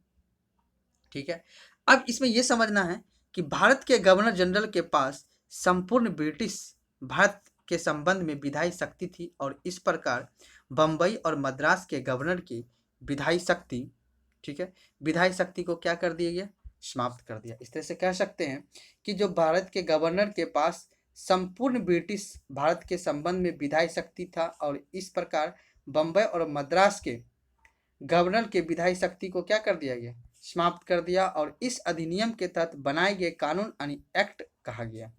ठीक है। अब इसमें यह समझना है कि भारत के गवर्नर जनरल के पास संपूर्ण ब्रिटिश भारत के संबंध में विधायी शक्ति थी और इस प्रकार बंबई और मद्रास के गवर्नर की विधायी शक्ति, ठीक है, विधायी शक्ति को क्या कर दिया गया, समाप्त कर दिया। इस तरह से कह सकते हैं कि जो भारत के गवर्नर के पास संपूर्ण ब्रिटिश भारत के संबंध में विधायी शक्ति था और इस प्रकार बम्बई और मद्रास के गवर्नर के विधायी शक्ति को क्या कर दिया गया, समाप्त कर दिया और इस अधिनियम के तहत बनाए गए कानून यानी एक्ट कहा गया।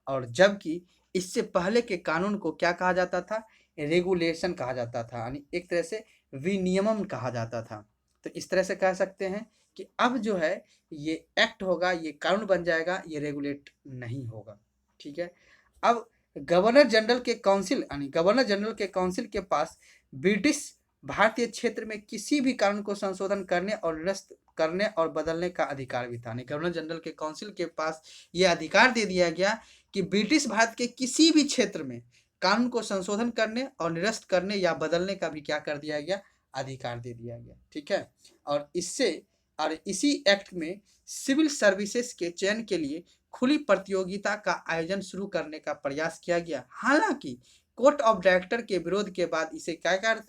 और जबकि इससे पहले के कानून को क्या कहा जाता था, रेगुलेशन कहा जाता था, यानी एक तरह से विनियमन कहा जाता था। तो इस तरह से कह सकते हैं कि अब जो है ये एक्ट होगा, ये कानून बन जाएगा, ये रेगुलेट नहीं होगा, ठीक है। अब गवर्नर जनरल के काउंसिल यानी गवर्नर जनरल के काउंसिल के पास ब्रिटिश भारतीय क्षेत्र में किसी भी कानून को संशोधन करने और निरस्त करने और बदलने का अधिकार भी था। गवर्नर जनरल के काउंसिल के पास ये अधिकार दे दिया गया कि ब्रिटिश भारत के किसी भी क्षेत्र में कानून को संशोधन करने और निरस्त करने या बदलने का भी क्या कर दिया गया, अधिकार दे दिया गया, ठीक है। और इसी एक्ट में सिविल सर्विसेज के चयन के लिए खुली प्रतियोगिता का आयोजन शुरू करने का प्रयास किया गया। हालांकि कोर्ट ऑफ डायरेक्टर के विरोध के बाद इसे क्या कर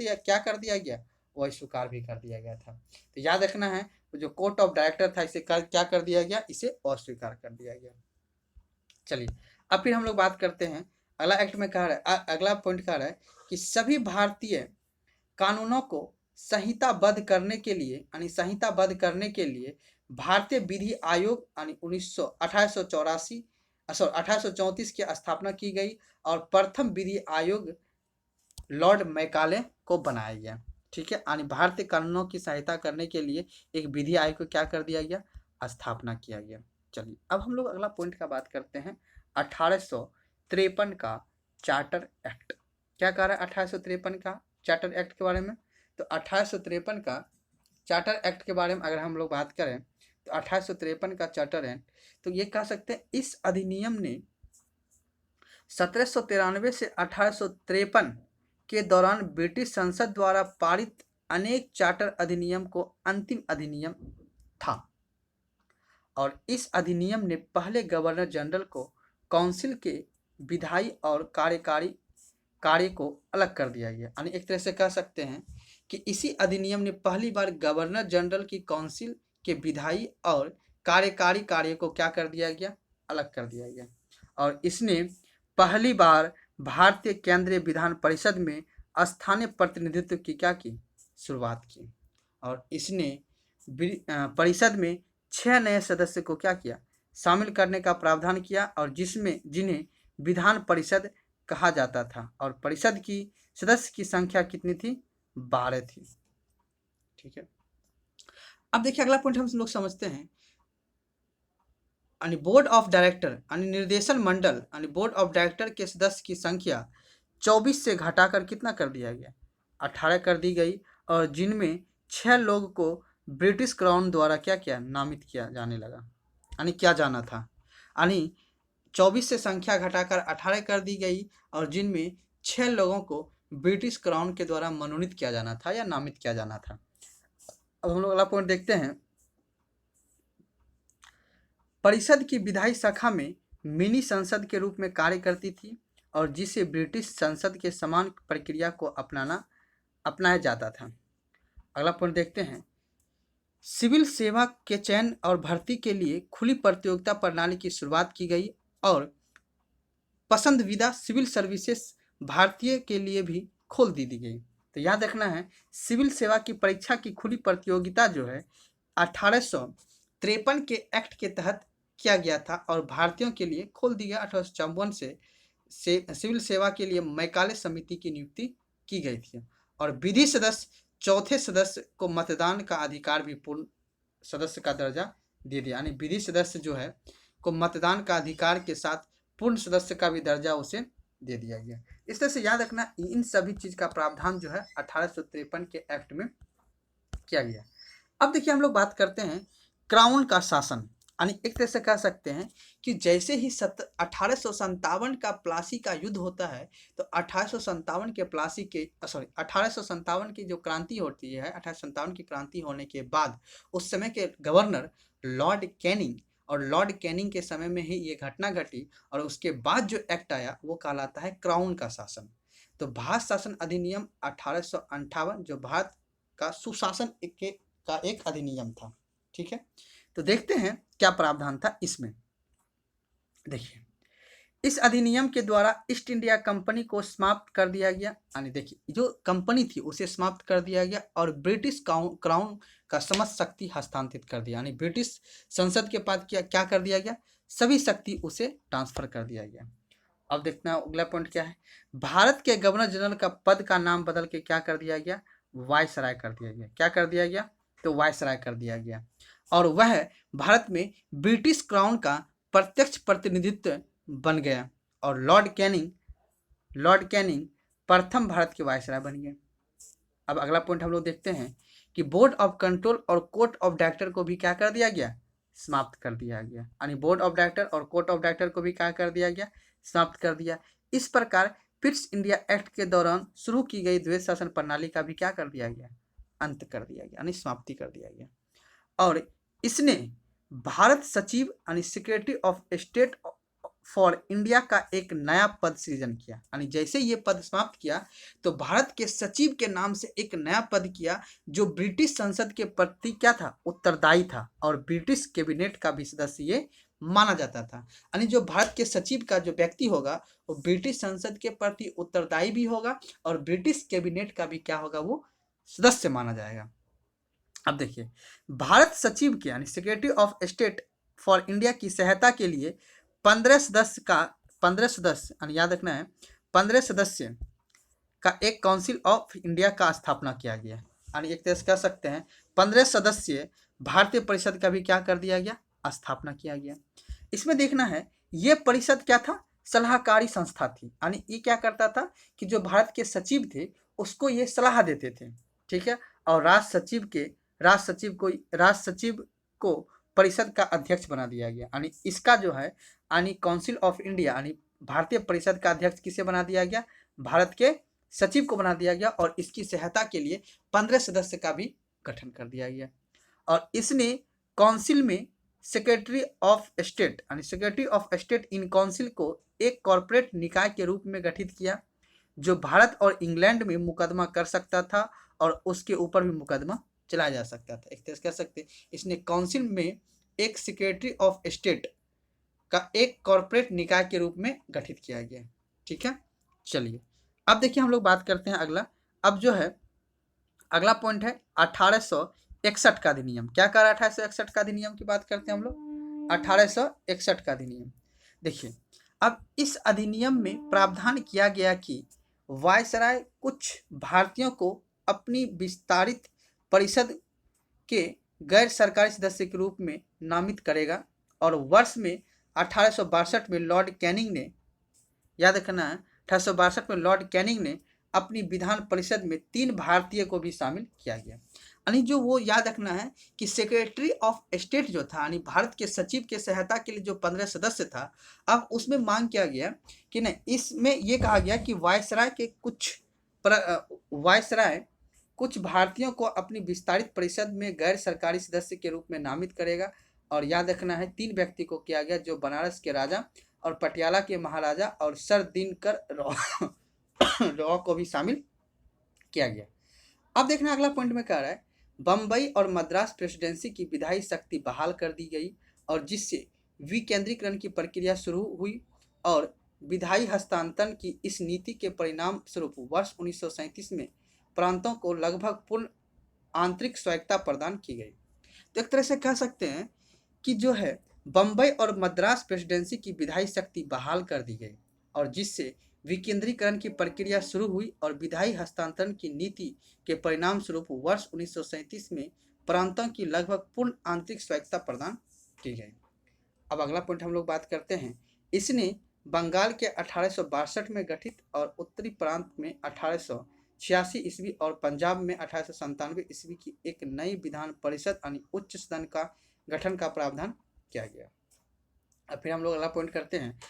दिया गया, वह स्वीकार भी कर दिया गया था। तो याद रखना है, जो कोर्ट ऑफ डायरेक्टर था इसे क्या कर दिया गया, इसे अस्वीकार कर दिया गया। चलिए अब फिर हम लोग बात करते हैं, अगला एक्ट में कह रहा है, अगला पॉइंट कह रहा है कि सभी भारतीय कानूनों को संहिताबद्ध करने के लिए यानी संहिताबद्ध करने के लिए भारतीय विधि आयोग यानी 1834 की स्थापना की गई और प्रथम विधि आयोग लॉर्ड मैकाले को बनाया गया, ठीक है। यानी भारतीय कानूनों की सहायता करने के लिए एक विधि आयोग को क्या कर दिया गया, स्थापना किया गया। चलिए अब हम लोग अगला पॉइंट का बात करते हैं, 1853 का चार्टर एक्ट। क्या कह रहा है 1853 का चार्टर एक्ट के बारे में? तो 1853 का चार्टर एक्ट के बारे में अगर हम लोग बात करें तो 1853 का चार्टर एक्ट, तो ये कह सकते हैं इस अधिनियम ने 1793 से 1853 के दौरान ब्रिटिश संसद द्वारा पारित अनेक चार्टर अधिनियम को अंतिम अधिनियम था। और इस अधिनियम ने पहले गवर्नर जनरल को काउंसिल के विधायी और कार्यकारी कार्य को अलग कर दिया गया। यानी एक तरह से कह सकते हैं कि इसी अधिनियम ने पहली बार गवर्नर जनरल की काउंसिल के विधायी और कार्यकारी कार्य को क्या कर दिया गया, अलग कर दिया गया। और इसने पहली बार भारतीय केंद्रीय विधान परिषद में स्थानीय प्रतिनिधित्व की क्या की, शुरुआत की। और इसने परिषद में 6 नए सदस्य को क्या किया, शामिल करने का प्रावधान किया और जिन्हें विधान परिषद कहा जाता था। और परिषद की सदस्य की संख्या कितनी थी, 12 थी, ठीक है। अब देखिए अगला पॉइंट हम लोग समझते हैं, यानी बोर्ड ऑफ डायरेक्टर यानी निर्देशन मंडल यानी बोर्ड ऑफ डायरेक्टर के सदस्य की संख्या 24 से घटाकर कितना कर दिया गया, 18 कर दी गई। और जिनमें 6 लोग को ब्रिटिश क्राउन द्वारा क्या नामित किया जाने लगा, यानी क्या जाना था, यानी 24 से संख्या घटाकर 18 कर दी गई और जिनमें 6 लोगों को ब्रिटिश क्राउन के द्वारा मनोनीत किया जाना था या नामित किया जाना था। अब हम लोग अगला पॉइंट देखते हैं, परिषद की विधायी शाखा में मिनी संसद के रूप में कार्य करती थी और जिसे ब्रिटिश संसद के समान प्रक्रिया को अपनाया जाता था। अगला पॉइंट देखते हैं, सिविल सेवा के चयन और भर्ती के लिए खुली प्रतियोगिता प्रणाली की शुरुआत की गई और पसंदीदा सिविल सर्विसेज भारतीय के लिए भी खोल दी गई। तो याद रखना है, सिविल सेवा की परीक्षा की खुली प्रतियोगिता जो है 1853 के एक्ट के तहत किया गया था और भारतीयों के लिए खोल दी गई। 1854 से सिविल सेवा के लिए मैकाले समिति की नियुक्ति की गई थी और विधि सदस्य चौथे सदस्य को मतदान का अधिकार भी पूर्ण सदस्य का दर्जा दे दिया, यानी विधि सदस्य जो है को मतदान का अधिकार के साथ पूर्ण सदस्य का भी दर्जा उसे दे दिया गया। इस तरह से याद रखना, इन सभी चीज का प्रावधान जो है 1853 के एक्ट में किया गया। अब देखिए हम लोग बात करते हैं क्राउन का शासन, यानी एक तरह से कह सकते हैं कि जैसे ही 1857 का प्लासी का युद्ध होता है तो 1857 की जो क्रांति होती है, 1857 की क्रांति होने के बाद उस समय के गवर्नर लॉर्ड कैनिंग, और लॉर्ड कैनिंग के समय में ही ये घटना घटी और उसके बाद जो एक्ट आया वो कहलाता है क्राउन का शासन। तो भारत शासन अधिनियम 1858 जो भारत का सुशासन का एक अधिनियम था। ठीक है, तो देखते हैं क्या प्रावधान था इसमें। देखिए, इस अधिनियम के द्वारा ईस्ट इंडिया कंपनी को समाप्त कर दिया गया, यानी देखिए जो कंपनी थी उसे समाप्त कर दिया गया और ब्रिटिश क्राउन का समस्त शक्ति हस्तांतरित कर दिया, यानी ब्रिटिश संसद के पास क्या कर दिया गया, सभी शक्ति उसे ट्रांसफर कर दिया गया। अब देखना अगला पॉइंट क्या है, भारत के गवर्नर जनरल का पद का नाम बदल के क्या कर दिया गया, वायसराय कर दिया गया। क्या कर दिया गया, तो वायसराय कर दिया गया, और वह भारत में ब्रिटिश क्राउन का प्रत्यक्ष प्रतिनिधित्व बन गया और लॉर्ड कैनिंग प्रथम भारत के वायसराय बन गए। अब अगला पॉइंट हम लोग देखते हैं कि बोर्ड ऑफ कंट्रोल और कोर्ट ऑफ डायरेक्टर को भी क्या कर दिया गया, समाप्त कर दिया गया, यानी बोर्ड ऑफ डायरेक्टर और कोर्ट ऑफ डायरेक्टर को भी क्या कर दिया गया, समाप्त कर दिया। इस प्रकार पिट्स इंडिया एक्ट के दौरान शुरू की गई द्वैध शासन प्रणाली का भी क्या कर दिया गया, अंत कर दिया गया, यानी समाप्ति कर दिया गया। और इसने भारत सचिव यानी secretary of state for India का एक नया पद सृजन किया, यानी जैसे ये पद समाप्त किया तो भारत के सचिव के नाम से एक नया पद किया जो ब्रिटिश संसद के प्रति क्या था, उत्तरदायी था, और ब्रिटिश कैबिनेट का भी सदस्य ये माना जाता था। यानी जो भारत के सचिव का जो व्यक्ति होगा वो ब्रिटिश संसद के प्रति उत्तरदायी भी होगा और ब्रिटिश कैबिनेट का भी क्या होगा, वो सदस्य माना जाएगा। अब देखिए, भारत सचिव के यानी secretary of state for India की सहायता के लिए 15 सदस्य यानी याद रखना है 15 सदस्य का एक काउंसिल ऑफ इंडिया का स्थापना किया गया, यानी एक तरह से कह सकते हैं 15 सदस्य भारतीय परिषद का भी क्या कर दिया गया, स्थापना किया गया। इसमें देखना है ये परिषद क्या था, सलाहकारी संस्था थी, यानी ये क्या करता था कि जो भारत के सचिव थे उसको ये सलाह देते थे। ठीक है, और राज सचिव को परिषद का अध्यक्ष बना दिया गया, यानी इसका जो है यानी काउंसिल ऑफ इंडिया यानी भारतीय परिषद का अध्यक्ष किसे बना दिया गया, भारत के सचिव को बना दिया गया, और इसकी सहायता के लिए 15 सदस्य का भी गठन कर दिया गया। और इसने काउंसिल में secretary of state in council को एक कॉर्पोरेट निकाय के रूप में गठित किया जो भारत और इंग्लैंड में मुकदमा कर सकता था और उसके ऊपर भी मुकदमा चलाया जा सकता था। एक तरह से कह सकते इसने काउंसिल में एक सेक्रेटरी ऑफ स्टेट का एक कॉर्पोरेट निकाय के रूप में गठित किया गया। ठीक है, चलिए अब देखिए हम लोग बात करते हैं अगला। अब जो है अगला पॉइंट है 1861 का अधिनियम। क्या कर रहा है, 1861 का अधिनियम की बात करते हैं हम लोग। 1861 का अधिनियम देखिए, अब इस अधिनियम में प्रावधान किया गया कि वायसराय कुछ भारतीयों को अपनी विस्तारित परिषद के गैर सरकारी सदस्य के रूप में नामित करेगा, और वर्ष में 1862 में लॉर्ड कैनिंग ने, याद रखना है 1862 में लॉर्ड कैनिंग ने अपनी विधान परिषद में 3 भारतीय को भी शामिल किया गया। यानी जो वो याद रखना है कि सेक्रेटरी ऑफ स्टेट जो था यानी भारत के सचिव के सहायता के लिए जो 15 सदस्य था, अब उसमें मांग किया गया कि नहीं, इसमें ये कहा गया कि वायसराय कुछ भारतीयों को अपनी विस्तारित परिषद में गैर सरकारी सदस्य के रूप में नामित करेगा, और याद रखना है 3 व्यक्ति को किया गया जो बनारस के राजा और पटियाला के महाराजा और सर दिनकर रॉ को भी शामिल किया गया। अब देखना अगला पॉइंट में कह रहा है बम्बई और मद्रास प्रेसिडेंसी की विधायी शक्ति बहाल कर दी गई, और जिससे विकेंद्रीकरण की प्रक्रिया शुरू हुई, और विधायी हस्तांतरण की इस नीति के परिणाम स्वरूप वर्ष 1937 में प्रांतों को लगभग पूर्ण आंतरिक स्वायत्तता प्रदान की गई। तो एक तरह से कह सकते हैं कि जो है बम्बई और मद्रास प्रेसिडेंसी की विधायी शक्ति बहाल कर दी गई, और जिससे विकेंद्रीकरण की प्रक्रिया शुरू हुई, और विधायी हस्तांतरण की नीति के परिणाम स्वरूप वर्ष 1937 में प्रांतों की लगभग पूर्ण आंतरिक स्वायत्तता प्रदान की गई। अब अगला पॉइंट हम लोग बात करते हैं, इसने बंगाल के 1862 में गठित और उत्तरी प्रांत में 1886 ईस्वी और पंजाब में 1897 ईस्वी की एक नई विधान परिषद यानी उच्च सदन का गठन का प्रावधान किया गया। अब फिर हम लोग अगला पॉइंट करते हैं,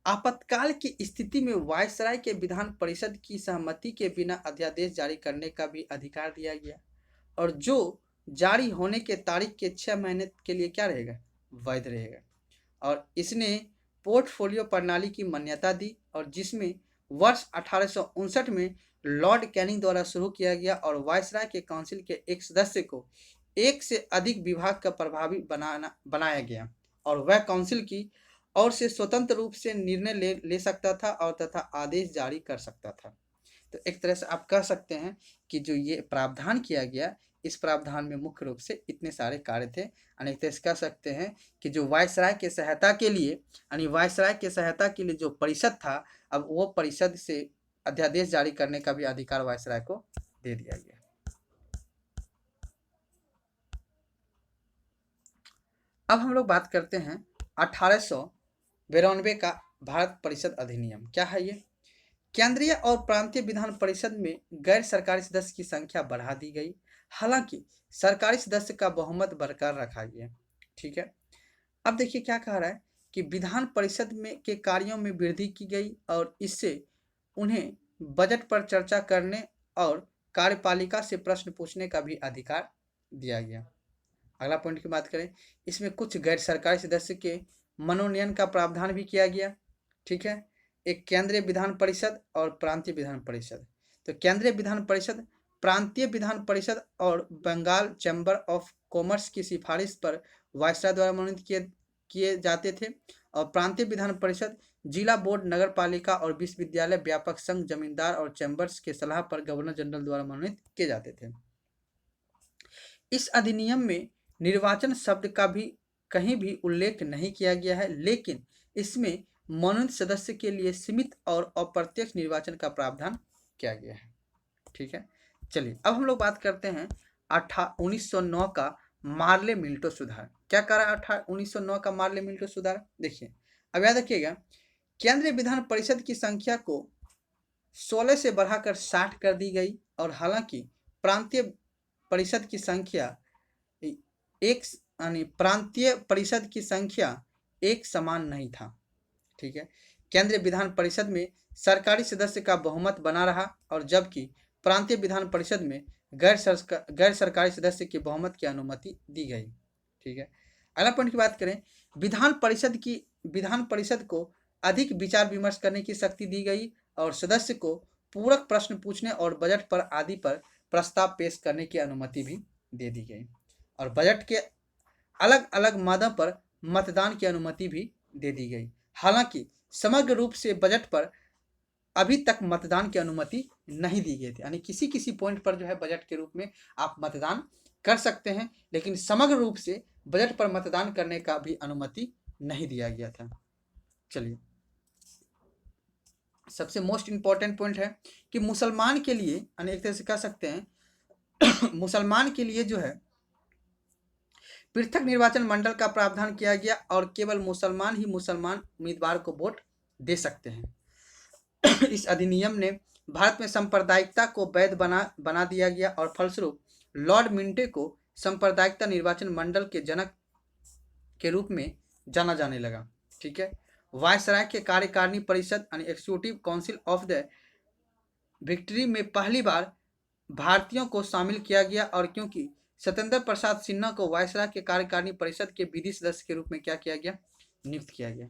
आपातकाल की स्थिति में वायसराय के विधान परिषद की सहमति के बिना अध्यादेश जारी करने का भी अधिकार दिया गया, और जो जारी होने के तारीख के 6 महीने के लिए क्या रहेगा, वैध रहेगा। और इसने पोर्टफोलियो प्रणाली की मान्यता दी, और जिसमें वर्ष 1859 में लॉर्ड कैनिंग द्वारा शुरू किया गया और वायसराय के काउंसिल के एक सदस्य को एक से अधिक विभाग का प्रभावी बनाया गया और वह काउंसिल की और से स्वतंत्र रूप से निर्णय ले सकता था और तथा आदेश जारी कर सकता था। तो एक तरह से आप कह सकते हैं कि जो ये प्रावधान किया गया, इस प्रावधान में मुख्य रूप से इतने सारे कार्य थे। एक तरह से कह सकते हैं कि जो वायसराय के सहायता के लिए वायसराय के सहायता के लिए जो परिषद था, अब वो परिषद से अध्यादेश जारी करने का भी अधिकार वायसराय को दे दिया गया। अब हम लोग बात करते हैं 1892 का भारत परिषद अधिनियम। क्या है ये? केंद्रीय और प्रांतीय विधान परिषद में गैर सरकारी सदस्य की संख्या बढ़ा दी गई, हालांकि सरकारी सदस्य का बहुमत बरकरार रखा गया। ठीक है, अब देखिए क्या कह रहा है कि विधान परिषद में के कार्यों में वृद्धि की गई और इससे उन्हें बजट पर चर्चा करने और कार्यपालिका से प्रश्न पूछने का भी अधिकार दिया गया। अगला पॉइंट की बात करें, इसमें कुछ गैर सरकारी सदस्य के मनोनयन का प्रावधान भी किया गया। ठीक है, एक केंद्रीय विधान परिषद और प्रांतीय विधान परिषद। तो केंद्रीय विधान परिषद प्रांतीय विधान परिषद और बंगाल चैम्बर ऑफ कॉमर्स की सिफारिश पर वायसराय द्वारा मनोनीत किए जाते थे और प्रांतीय विधान परिषद जिला बोर्ड, नगर पालिका और विश्वविद्यालय व्यापक संघ, जमींदार और चैम्बर्स के सलाह पर गवर्नर जनरल द्वारा मनोनीत किए जाते थे। इस अधिनियम में निर्वाचन शब्द का भी कहीं भी उल्लेख नहीं किया गया है, लेकिन इसमें मनोनीत सदस्य के लिए सीमित और अप्रत्यक्ष निर्वाचन का प्रावधान किया गया है। ठीक है, चलिए अब हम लोग बात करते हैं 1909 का मार्ले मिल्टो सुधार। क्या करा 1909 का मार्ले मिल्टो सुधार? देखिए, अब याद रखिएगा, केंद्रीय विधान परिषद की संख्या को 16 से बढ़ाकर 60 कर दी गई और हालांकि प्रांतीय परिषद की संख्या एक समान नहीं था। ठीक है, केंद्रीय विधान परिषद में सरकारी सदस्य का बहुमत बना रहा और जबकि प्रांतीय विधान परिषद में गैर सरकारी सदस्य के बहुमत की अनुमति दी गई। ठीक है, अगला पॉइंट की बात करें, विधान परिषद को अधिक विचार विमर्श करने की शक्ति दी गई और सदस्य को पूरक प्रश्न पूछने और बजट पर आदि पर प्रस्ताव पेश करने की अनुमति भी दे दी गई और बजट के अलग अलग मादों पर मतदान की अनुमति भी दे दी गई। हालांकि समग्र रूप से बजट पर अभी तक मतदान की अनुमति नहीं दी गई थी, यानी किसी पॉइंट पर जो है बजट के रूप में आप मतदान कर सकते हैं, लेकिन समग्र रूप से बजट पर मतदान करने का भी अनुमति नहीं दिया गया था। चलिए, सबसे मोस्ट इंपॉर्टेंट पॉइंट है कि मुसलमान के लिए, एक तरह से कह सकते हैं मुसलमान के लिए जो है पृथक निर्वाचन मंडल का प्रावधान किया गया और केवल मुसलमान ही मुसलमान उम्मीदवार को वोट दे सकते हैं। इस अधिनियम ने भारत में सांप्रदायिकता को वैध बना दिया गया और फलस्वरूप लॉर्ड मिंटो को सांप्रदायिकता निर्वाचन मंडल के जनक के रूप में जाना जाने लगा। ठीक है, वायसराय के कार्यकारिणी परिषद executive council of the victory में पहली बार भारतीयों को शामिल किया गया और क्योंकि सत्येंद्र प्रसाद सिन्हा को वायसराय के कार्यकारिणी परिषद के विधि सदस्य के रूप में क्या किया गया? नियुक्त किया गया।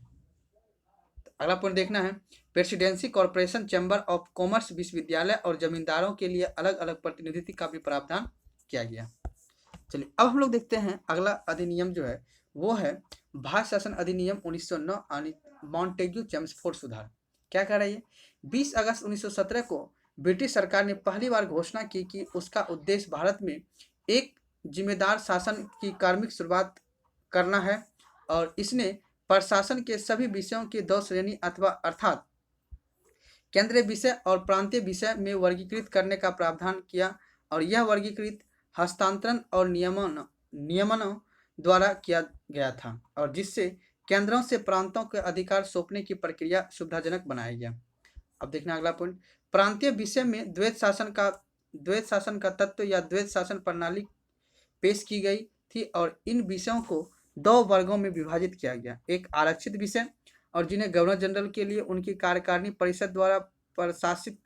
तो अगला पॉइंट देखना है, presidency corporation, chamber of commerce, विश्वविद्यालय और जमींदारों के लिए अलग अलग प्रतिनिधित्व का भी प्रावधान किया गया। चलिए अब हम लोग देखते हैं अगला अधिनियम जो है वो है भारत शासन अधिनियम 1909 मॉन्टेग्यू चेम्सफोर्ड सुधार। क्या कह रहा है ये? 20 अगस्त 1917 को ब्रिटिश सरकार ने पहली बार घोषणा की कि उसका उद्देश्य भारत में एक जिम्मेदार शासन की क्रमिक शुरुआत करना है और इसने प्रशासन के सभी विषयों की 2 श्रेणी अर्थात केंद्रीय विषय और प्रांतीय विषय में वर्गीकृत करने का प्रावधान किया और यह वर्गीकृत हस्तांतरण और नियमनों द्वारा किया गया था और जिससे केंद्रों से प्रांतों के अधिकार सौंपने की प्रक्रिया सुविधाजनक बनाया गया। अब देखना अगला पॉइंट, प्रांतीय विषय में द्वैत शासन का तत्व या द्वैत शासन प्रणाली पेश की गई थी और इन विषयों को 2 वर्गों में विभाजित किया गया, एक आरक्षित विषय और जिन्हें गवर्नर जनरल के लिए उनकी कार्यकारिणी परिषद द्वारा प्रशासित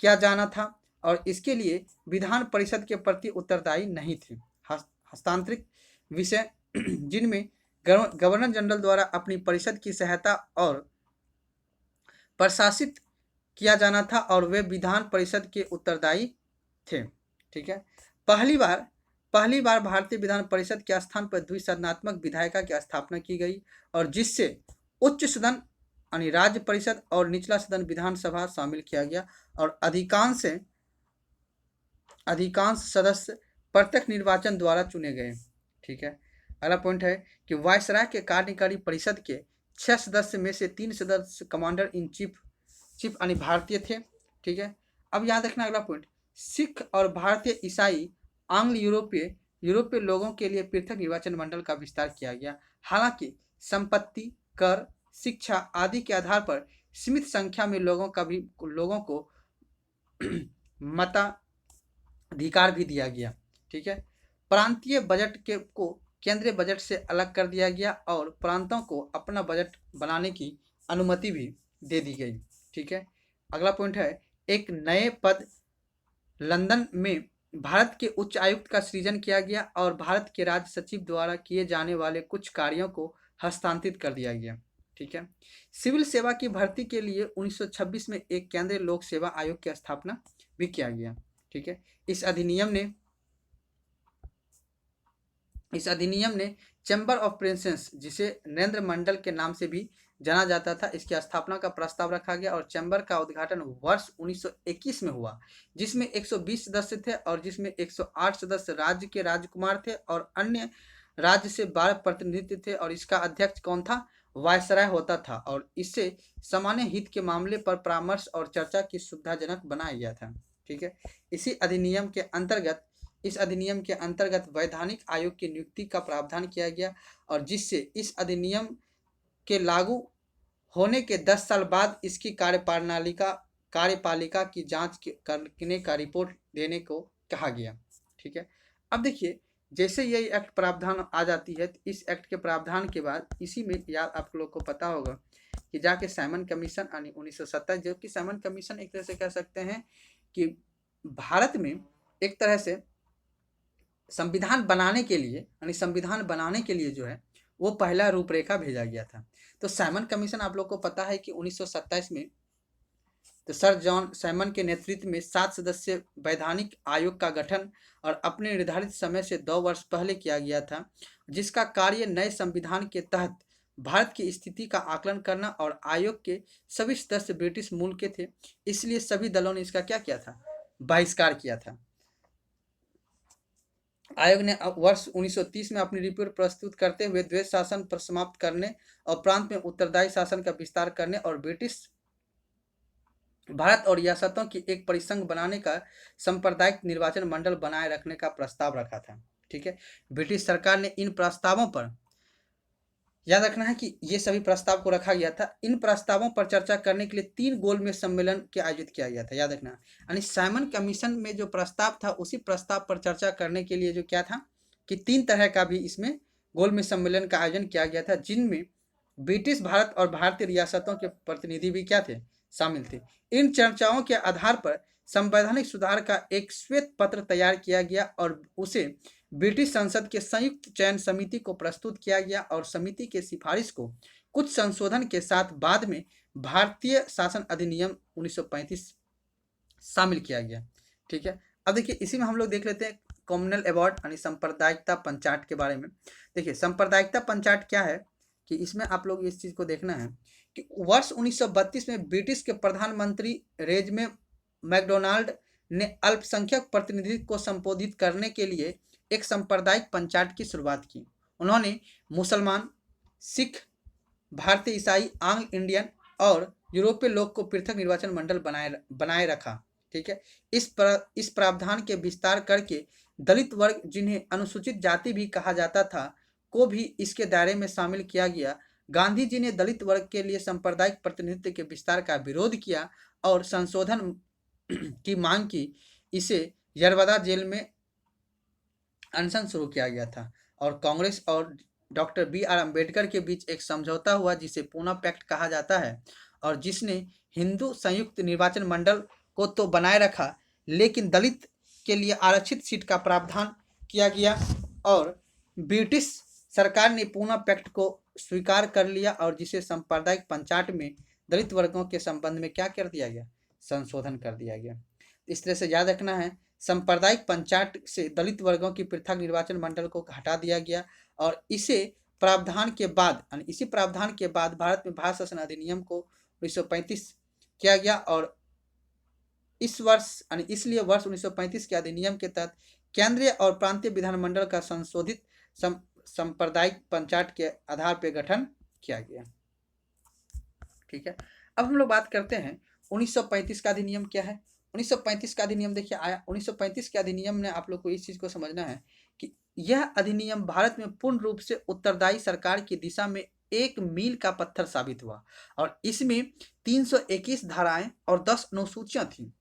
किया जाना था और इसके लिए विधान परिषद के प्रति उत्तरदायी नहीं थे। हस्तांतरित विषय जिनमें गवर्नर जनरल द्वारा अपनी परिषद की सहायता और प्रशासित किया जाना था और वे विधान परिषद के उत्तरदायी थे। ठीक है, पहली बार भारतीय विधान परिषद के स्थान पर द्विसदनात्मक विधायिका की स्थापना की गई और जिससे उच्च सदन यानी राज्य परिषद और निचला सदन विधानसभा शामिल किया गया और अधिकांश सदस्य प्रत्यक्ष निर्वाचन द्वारा चुने गए। ठीक है, अगला पॉइंट है कि वायसराय के कार्यकारी परिषद के 6 सदस्य में से 3 सदस्य कमांडर इन चीफ यानी भारतीय थे। ठीक है, अब याद रखना अगला पॉइंट, सिख और भारतीय ईसाई आंग्ल यूरोपीय लोगों के लिए पृथक निर्वाचन मंडल का विस्तार किया गया। हालांकि संपत्ति, कर, शिक्षा आदि के आधार पर सीमित संख्या में लोगों को मताधिकार भी दिया गया। ठीक है, प्रांतीय बजट को केंद्रीय बजट से अलग कर दिया गया और प्रांतों को अपना बजट बनाने की अनुमति भी दे दी गई। ठीक है, अगला पॉइंट है, एक नए पद लंदन में भारत के उच्च आयुक्त का सृजन किया गया और भारत के राज्य सचिव द्वारा किए जाने वाले कुछ कार्यों को हस्तांतरित कर दिया गया। ठीक है, सिविल सेवा की भर्ती के लिए 1926 में एक केंद्रीय लोक सेवा आयोग की स्थापना भी किया गया। ठीक है, इस अधिनियम ने चैम्बर ऑफ प्रिंसेस, जिसे नरेंद्र मंडल के नाम से भी जाना जाता था, इसकी स्थापना का प्रस्ताव रखा गया और चैम्बर का उद्घाटन वर्ष 1921 में हुआ, जिसमें 120 सदस्य थे और जिसमें 108 सदस्य राज्य के राजकुमार थे और अन्य राज्य से 12 प्रतिनिधि थे और इसका अध्यक्ष कौन था? वायसराय होता था और इससे सामान्य हित के मामले पर परामर्श और चर्चा की सुविधाजनक बनाया गया था। ठीक है, इस अधिनियम के अंतर्गत वैधानिक आयोग की नियुक्ति का प्रावधान किया गया और जिससे इस अधिनियम के लागू होने के 10 साल बाद इसकी कार्यपालिका की जांच करने का रिपोर्ट देने को कहा गया। ठीक है, अब देखिए, जैसे ये एक्ट प्रावधान आ जाती है तो इस एक्ट के प्रावधान के बाद इसी में याद आप लोग को पता होगा कि जाके साइमन कमीशन यानी 1927, जो कि साइमन कमीशन एक तरह से कह सकते हैं कि भारत में एक तरह से संविधान बनाने के लिए जो है वो पहला रूपरेखा भेजा गया था। तो साइमन कमीशन आप लोग को पता है कि 1927 में तो सर जॉन साइमन के नेतृत्व में 7 सदस्यीय वैधानिक आयोग का गठन और अपने निर्धारित समय से 2 वर्ष पहले किया गया था, जिसका कार्य नए संविधान के तहत भारत की स्थिति का आकलन करना और आयोग के सभी सदस्य ब्रिटिश मूल के थे, इसलिए सभी दलों ने इसका क्या किया था? बहिष्कार किया था। आयोग ने वर्ष 1930 में अपनी रिपोर्ट प्रस्तुत करते हुए द्वैध शासन पर समाप्त करने और प्रांत में उत्तरदायी शासन का विस्तार करने और ब्रिटिश भारत और रियासतों की एक परिसंघ बनाने का सांप्रदायिक निर्वाचन मंडल बनाए रखने का प्रस्ताव रखा था। ठीक है, ब्रिटिश सरकार ने इन प्रस्तावों पर याद रखना है कि ये सभी प्रस्ताव को रखा गया था। इन प्रस्तावों पर चर्चा करने के लिए 3 गोलमेज सम्मेलन के आयोजित किया गया था। याद रखना, यानी साइमन कमीशन में जो प्रस्ताव था उसी प्रस्ताव पर चर्चा करने के लिए जो क्या था कि 3 तरह का भी इसमें गोलमेज सम्मेलन का आयोजन किया गया था, जिनमें ब्रिटिश भारत और भारतीय रियासतों के प्रतिनिधि भी क्या थे? शामिल थे। इन चर्चाओं के आधार पर संवैधानिक सुधार का एक श्वेत पत्र तैयार किया गया और उसे ब्रिटिश संसद के संयुक्त चयन समिति को प्रस्तुत किया गया और समिति के सिफारिश को कुछ संशोधन के साथ बाद में भारतीय शासन अधिनियम 1935 शामिल किया गया। ठीक है, अब देखिए इसी में हम लोग देख लेते हैं कॉमनल अवार्ड यानी सांप्रदायिकता पंचायत के बारे में। देखिए सांप्रदायिकता पंचायत क्या है कि इसमें आप लोग इस चीज़ को देखना है कि वर्ष 1932 में ब्रिटिश के प्रधानमंत्री रेजमे मैकडोनाल्ड ने अल्पसंख्यक प्रतिनिधित्व को संबोधित करने के लिए एक सांप्रदायिक पंचायत की शुरुआत की। उन्होंने मुसलमान, सिख, भारतीय ईसाई, आंग्ल इंडियन और यूरोपीय लोग को पृथक निर्वाचन मंडल बनाए रखा। ठीक है, इस प्रावधान के विस्तार करके दलित वर्ग, जिन्हें अनुसूचित जाति भी कहा जाता था, को भी इसके दायरे में शामिल किया गया। गांधी जी ने दलित वर्ग के लिए सांप्रदायिक प्रतिनिधित्व के विस्तार का विरोध किया और संशोधन की मांग की। इसे यरवदा जेल में अनशन शुरू किया गया था और कांग्रेस और डॉक्टर बी.आर. अम्बेडकर के बीच एक समझौता हुआ जिसे पूना पैक्ट कहा जाता है और जिसने हिंदू संयुक्त निर्वाचन मंडल को तो बनाए रखा, लेकिन दलित के लिए आरक्षित सीट का प्रावधान किया गया और ब्रिटिश सरकार ने पूना पैक्ट को स्वीकार कर लिया और जिसे सांप्रदायिक पंचायत में दलित वर्गों के संबंध में क्या कर दिया गया? संशोधन कर दिया गया। इस तरह से याद रखना है, सांप्रदायिक पंचायत से दलित वर्गों की पृथक निर्वाचन मंडल को हटा दिया गया और इसी प्रावधान के बाद भारत में भारत शासन अधिनियम को 1935 किया गया और इसलिए वर्ष 1935 के अधिनियम के तहत केंद्रीय और प्रांतीय विधानमंडल का संशोधित सांप्रदायिक पंचायत के आधार पर गठन किया गया। ठीक है, अब हम लोग बात करते हैं 1935 का अधिनियम क्या है। 1935 का अधिनियम देखिए आया। 1935 के अधिनियम ने आप लोग को इस चीज को समझना है कि यह अधिनियम भारत में पूर्ण रूप से उत्तरदायी सरकार की दिशा में एक मील का पत्थर साबित हुआ और इसमें 321 धाराएं और 10 अनुसूचियां थी।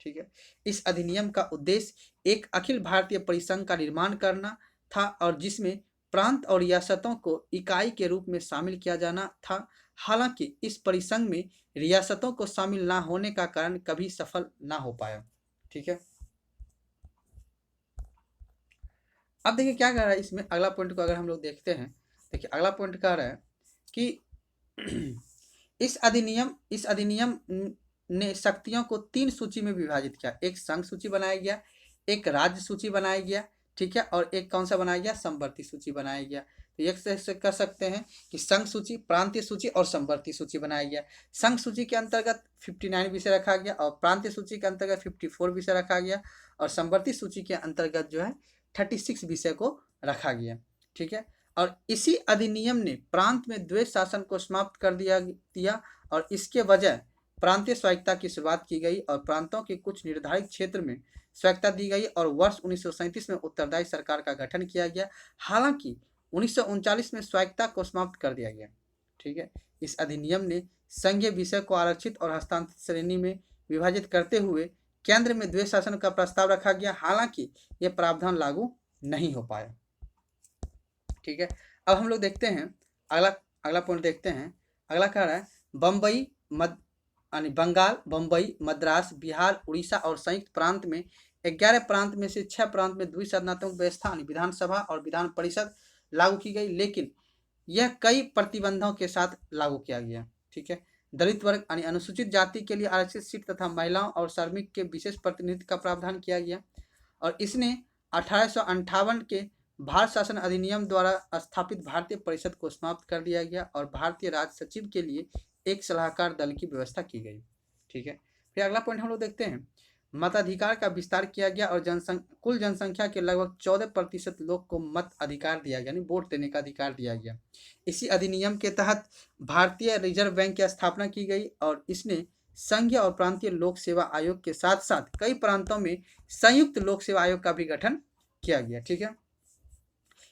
ठीक है, इस अधिनियम का उद्देश्य एक अखिल भारतीय परिसंघ का निर्माण करना था और जिसमें प्रांत और रियासतों को इकाई के रूप में शामिल किया जाना था। हालांकि इस परिसंघ में रियासतों को शामिल ना होने का कारण कभी सफल ना हो पाया। ठीक है, अब देखिए क्या कह रहा है इसमें, अगला पॉइंट को अगर हम लोग देखते हैं, देखिए अगला पॉइंट कह रहा है कि इस अधिनियम ने शक्तियों को 3 सूची में विभाजित किया। एक संघ सूची बनाया गया, एक राज्य सूची बनाया गया, ठीक है, और एक कौन सा बनाया गया, समवर्ती सूची बनाया गया। तो एक से कर सकते हैं कि संघ सूची, प्रांतीय सूची और समवर्ती सूची बनाया गया। संघ सूची के अंतर्गत 59 विषय रखा गया और प्रांतीय सूची के अंतर्गत 54 विषय रखा गया और समवर्ती सूची के अंतर्गत जो है 36 विषय को रखा गया। ठीक है, और इसी अधिनियम ने प्रांत में द्वैध शासन को समाप्त कर दिया और इसके वजह प्रांतीय स्वायत्तता की शुरुआत की गई और प्रांतों के कुछ निर्धारित क्षेत्र में स्वायत्तता दी गई और वर्ष 1937 में उत्तरदायी सरकार का गठन किया गया। हालांकि 1939 में स्वायत्तता को समाप्त कर दिया गया। ठीक है, इस अधिनियम ने संघीय विषय को आरक्षित और हस्तांतरित श्रेणी में विभाजित करते हुए केंद्र में द्वैध शासन का प्रस्ताव रखा गया। हालांकि यह प्रावधान लागू नहीं हो पाया। ठीक है, अब हम लोग देखते हैं अगला पॉइंट देखते हैं। अगला कह रहा है बंगाल, बम्बई, मद्रास, बिहार, उड़ीसा और संयुक्त प्रांत में 11 प्रांत में से 6 प्रांत में द्विसदनात्मक व्यवस्था विधानसभा और विधान परिषद लागू की गई, लेकिन यह कई प्रतिबंधों के साथ लागू किया गया। ठीक है, दलित वर्ग अनुसूचित जाति के लिए आरक्षित सीट तथा महिलाओं और श्रमिक के विशेष प्रतिनिधित्व का प्रावधान किया गया और इसने 1858 के भारत शासन अधिनियम द्वारा स्थापित भारतीय परिषद को समाप्त कर दिया गया और भारतीय राज सचिव के लिए एक सलाहकार दल की व्यवस्था की गई। ठीक है, फिर अगला पॉइंट हम लोग देखते हैं, मताधिकार का विस्तार किया गया और कुल जनसंख्या के लगभग 14% लोग को मत अधिकार दिया गया, यानी वोट देने का अधिकार दिया गया। इसी अधिनियम के तहत भारतीय रिजर्व बैंक की स्थापना की गई और इसने संघीय और प्रांतीय लोक सेवा आयोग के साथ साथ कई प्रांतों में संयुक्त लोक सेवा आयोग का भी गठन किया गया। ठीक है,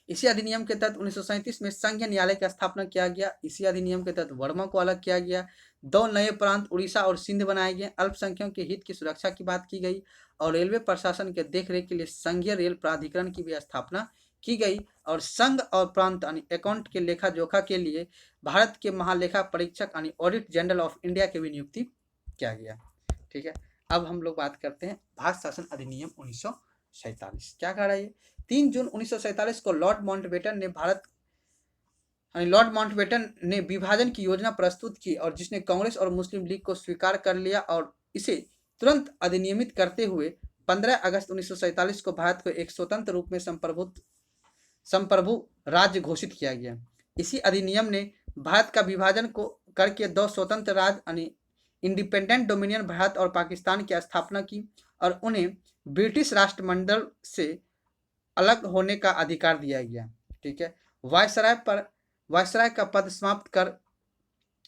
इसी अधिनियम के तहत 1937 में संघीय न्यायालय की स्थापना किया गया। इसी अधिनियम के तहत वर्मा को अलग किया गया। 2 नए प्रांत उड़ीसा और सिंध बनाए गए। अल्पसंख्यकों के हित की सुरक्षा की बात की गई और रेलवे प्रशासन के देखरेख के लिए संघीय रेल प्राधिकरण की भी स्थापना की गई और संघ और प्रांत अकाउंट के लेखा जोखा के लिए भारत के महालेखा परीक्षक ऑडिट जनरल ऑफ इंडिया की भी नियुक्ति किया गया। ठीक है, अब हम लोग बात करते हैं भारत शासन अधिनियम 1947 क्या कह रहा है। 3 जून 1947 को लॉर्ड माउंटबेटन ने विभाजन की योजना प्रस्तुत की और जिसने कांग्रेस और मुस्लिम लीग को स्वीकार कर लिया और इसे तुरंत अधिनियमित करते हुए 15 अगस्त 1947 को भारत को एक स्वतंत्र रूप में संप्रभु राज्य घोषित किया गया। इसी अधिनियम ने भारत का विभाजन को करके 2 स्वतंत्र राज्य इंडिपेंडेंट डोमिनियन भारत और पाकिस्तान की स्थापना की और उन्हें ब्रिटिश राष्ट्रमंडल से अलग होने का अधिकार दिया गया। ठीक है, वायसराय का पद समाप्त कर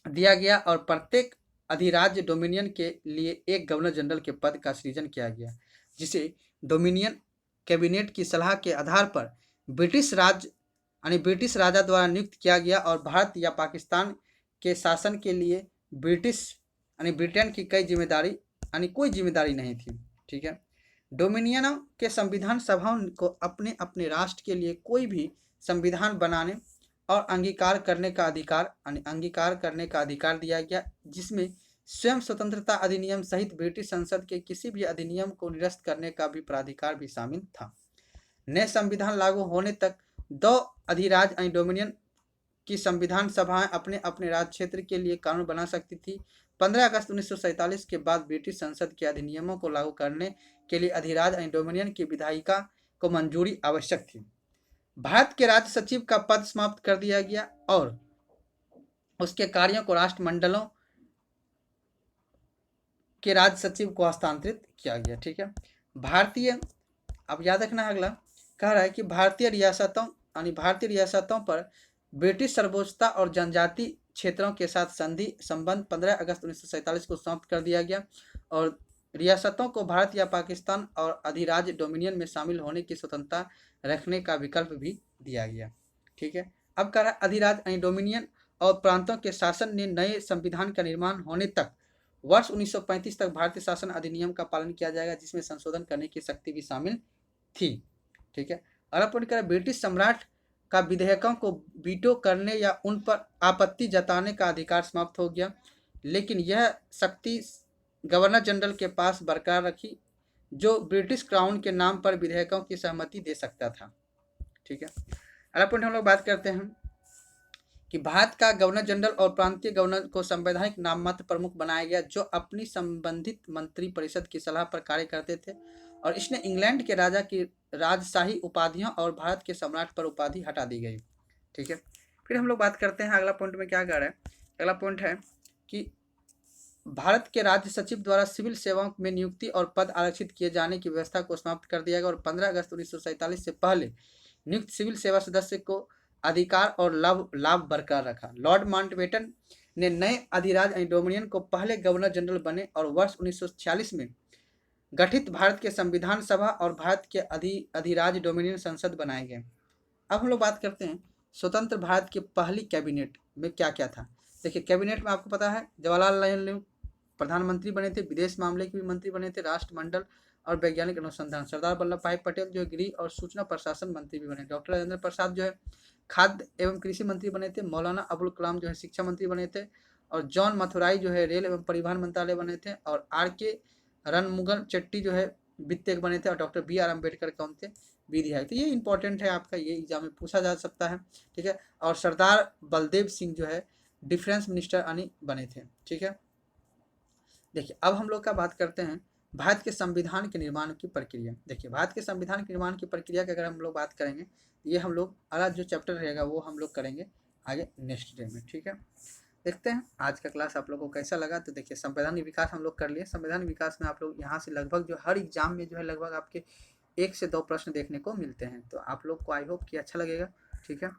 दिया गया और प्रत्येक अधिराज्य डोमिनियन के लिए एक गवर्नर जनरल के पद का सृजन किया गया, जिसे डोमिनियन कैबिनेट की सलाह के आधार पर ब्रिटिश राजा द्वारा नियुक्त किया गया और भारत या पाकिस्तान के शासन के लिए ब्रिटेन की कोई जिम्मेदारी नहीं थी। ठीक है, डोमिनियनों के संविधान सभाओं को अपने अपने राष्ट्र के लिए कोई भी संविधान बनाने और अंगीकार करने का अधिकार दिया गया, जिसमें स्वयं स्वतंत्रता अधिनियम सहित ब्रिटिश संसद के किसी भी अधिनियम को निरस्त करने का भी प्राधिकार भी शामिल था। नए संविधान लागू होने तक 2 अधिराज्य डोमिनियन की संविधान सभाएं अपने अपने राज्य क्षेत्र के लिए कानून बना सकती थी। 15 अगस्त 1947 के बाद ब्रिटिश संसद के अधिनियमों को लागू करने के लिए अधिराज यानी डोमिनियन की विधायिका को मंजूरी आवश्यक थी। भारत के राज्य सचिव का पद समाप्त कर दिया गया और उसके कार्यों को राष्ट्रमंडलों के राज्य सचिव को हस्तांतरित किया गया। ठीक है, भारतीय, अब याद रखना अगला कह रहा है कि भारतीय रियासतों पर ब्रिटिश सर्वोच्चता और जनजाति क्षेत्रों के साथ संधि संबंध 15 अगस्त 1947 को समाप्त कर दिया गया और रियासतों को भारत या पाकिस्तान और अधिराज्य डोमिनियन में शामिल होने की स्वतंत्रता रखने का विकल्प भी दिया गया। ठीक है, अब कह रहा है अधिराज्य यानी डोमिनियन और प्रांतों के शासन ने नए संविधान का निर्माण होने तक वर्ष 1935 तक भारतीय शासन अधिनियम का पालन किया जाएगा, जिसमें संशोधन करने की शक्ति भी शामिल थी। ठीक है, अगला पॉइंट कह ब्रिटिश सम्राट का विधेयकों को वीटो करने या उन पर आपत्ति जताने का अधिकार समाप्त हो गया, लेकिन यह शक्ति गवर्नर जनरल के पास बरकरार रखी, जो ब्रिटिश क्राउन के नाम पर विधेयकों की सहमति दे सकता था। ठीक है, अगला पॉइंट हम लोग बात करते हैं कि भारत का गवर्नर जनरल और प्रांतीय गवर्नर को संवैधानिक नाममात्र प्रमुख बनाया गया, जो अपनी संबंधित मंत्री परिषद की सलाह पर कार्य करते थे, और इसने इंग्लैंड के राजा की राजशाही उपाधियों और भारत के सम्राट पर उपाधि हटा दी गई। ठीक है, फिर हम लोग बात करते हैं अगला पॉइंट में क्या कह रहा है। अगला पॉइंट है कि भारत के राज्य सचिव द्वारा सिविल सेवाओं में नियुक्ति और पद आरक्षित किए जाने की व्यवस्था को समाप्त कर दिया गया और 15 अगस्त 1947 से पहले नियुक्त सिविल सेवा सदस्य को अधिकार और लाभ बरकरार रखा। लॉर्ड माउंटबेटन ने नए अधिराज यानी डोमिनियन को पहले गवर्नर जनरल बने और वर्ष 1946 में गठित भारत के संविधान सभा और भारत के अधिराज डोमिनियन संसद बनाए गए। अब हम लोग बात करते हैं स्वतंत्र भारत की पहली कैबिनेट में क्या क्या था। देखिए, कैबिनेट में आपको पता है जवाहरलाल नेहरू प्रधानमंत्री बने थे, विदेश मामले के भी मंत्री बने थे, राष्ट्रमंडल और वैज्ञानिक अनुसंधान। सरदार वल्लभ भाई पटेल जो गृह और सूचना प्रशासन मंत्री भी बने। डॉक्टर राजेंद्र प्रसाद जो है खाद्य एवं कृषि मंत्री बने थे। मौलाना अबुल कलाम जो है शिक्षा मंत्री बने थे और जॉन मथुराई जो है रेल एवं परिवहन मंत्रालय बने थे और RK रणमुगल चट्टी जो है वित्त बने थे और डॉक्टर BR अम्बेडकर कौन थे, विधायक। तो ये इंपॉर्टेंट है, आपका ये एग्जाम में पूछा जा सकता है। ठीक है, और सरदार बलदेव सिंह जो है डिफेंस मिनिस्टर यानी बने थे। ठीक है, देखिए अब हम लोग का बात करते हैं भारत के संविधान के निर्माण की प्रक्रिया। देखिए, भारत के संविधान के निर्माण की प्रक्रिया की अगर हम लोग बात करेंगे, ये हम लोग अगला जो चैप्टर रहेगा वो हम लोग करेंगे आगे नेक्स्ट डे में। ठीक है, देखते हैं आज का क्लास आप लोगों को कैसा लगा। तो देखिए, संवैधानिक विकास हम लोग कर लिए। संवैधानिक विकास में आप लोग यहाँ से लगभग जो हर एग्जाम में जो है लगभग आपके 1 से 2 प्रश्न देखने को मिलते हैं, तो आप लोग को आई होप कि अच्छा लगेगा। ठीक है।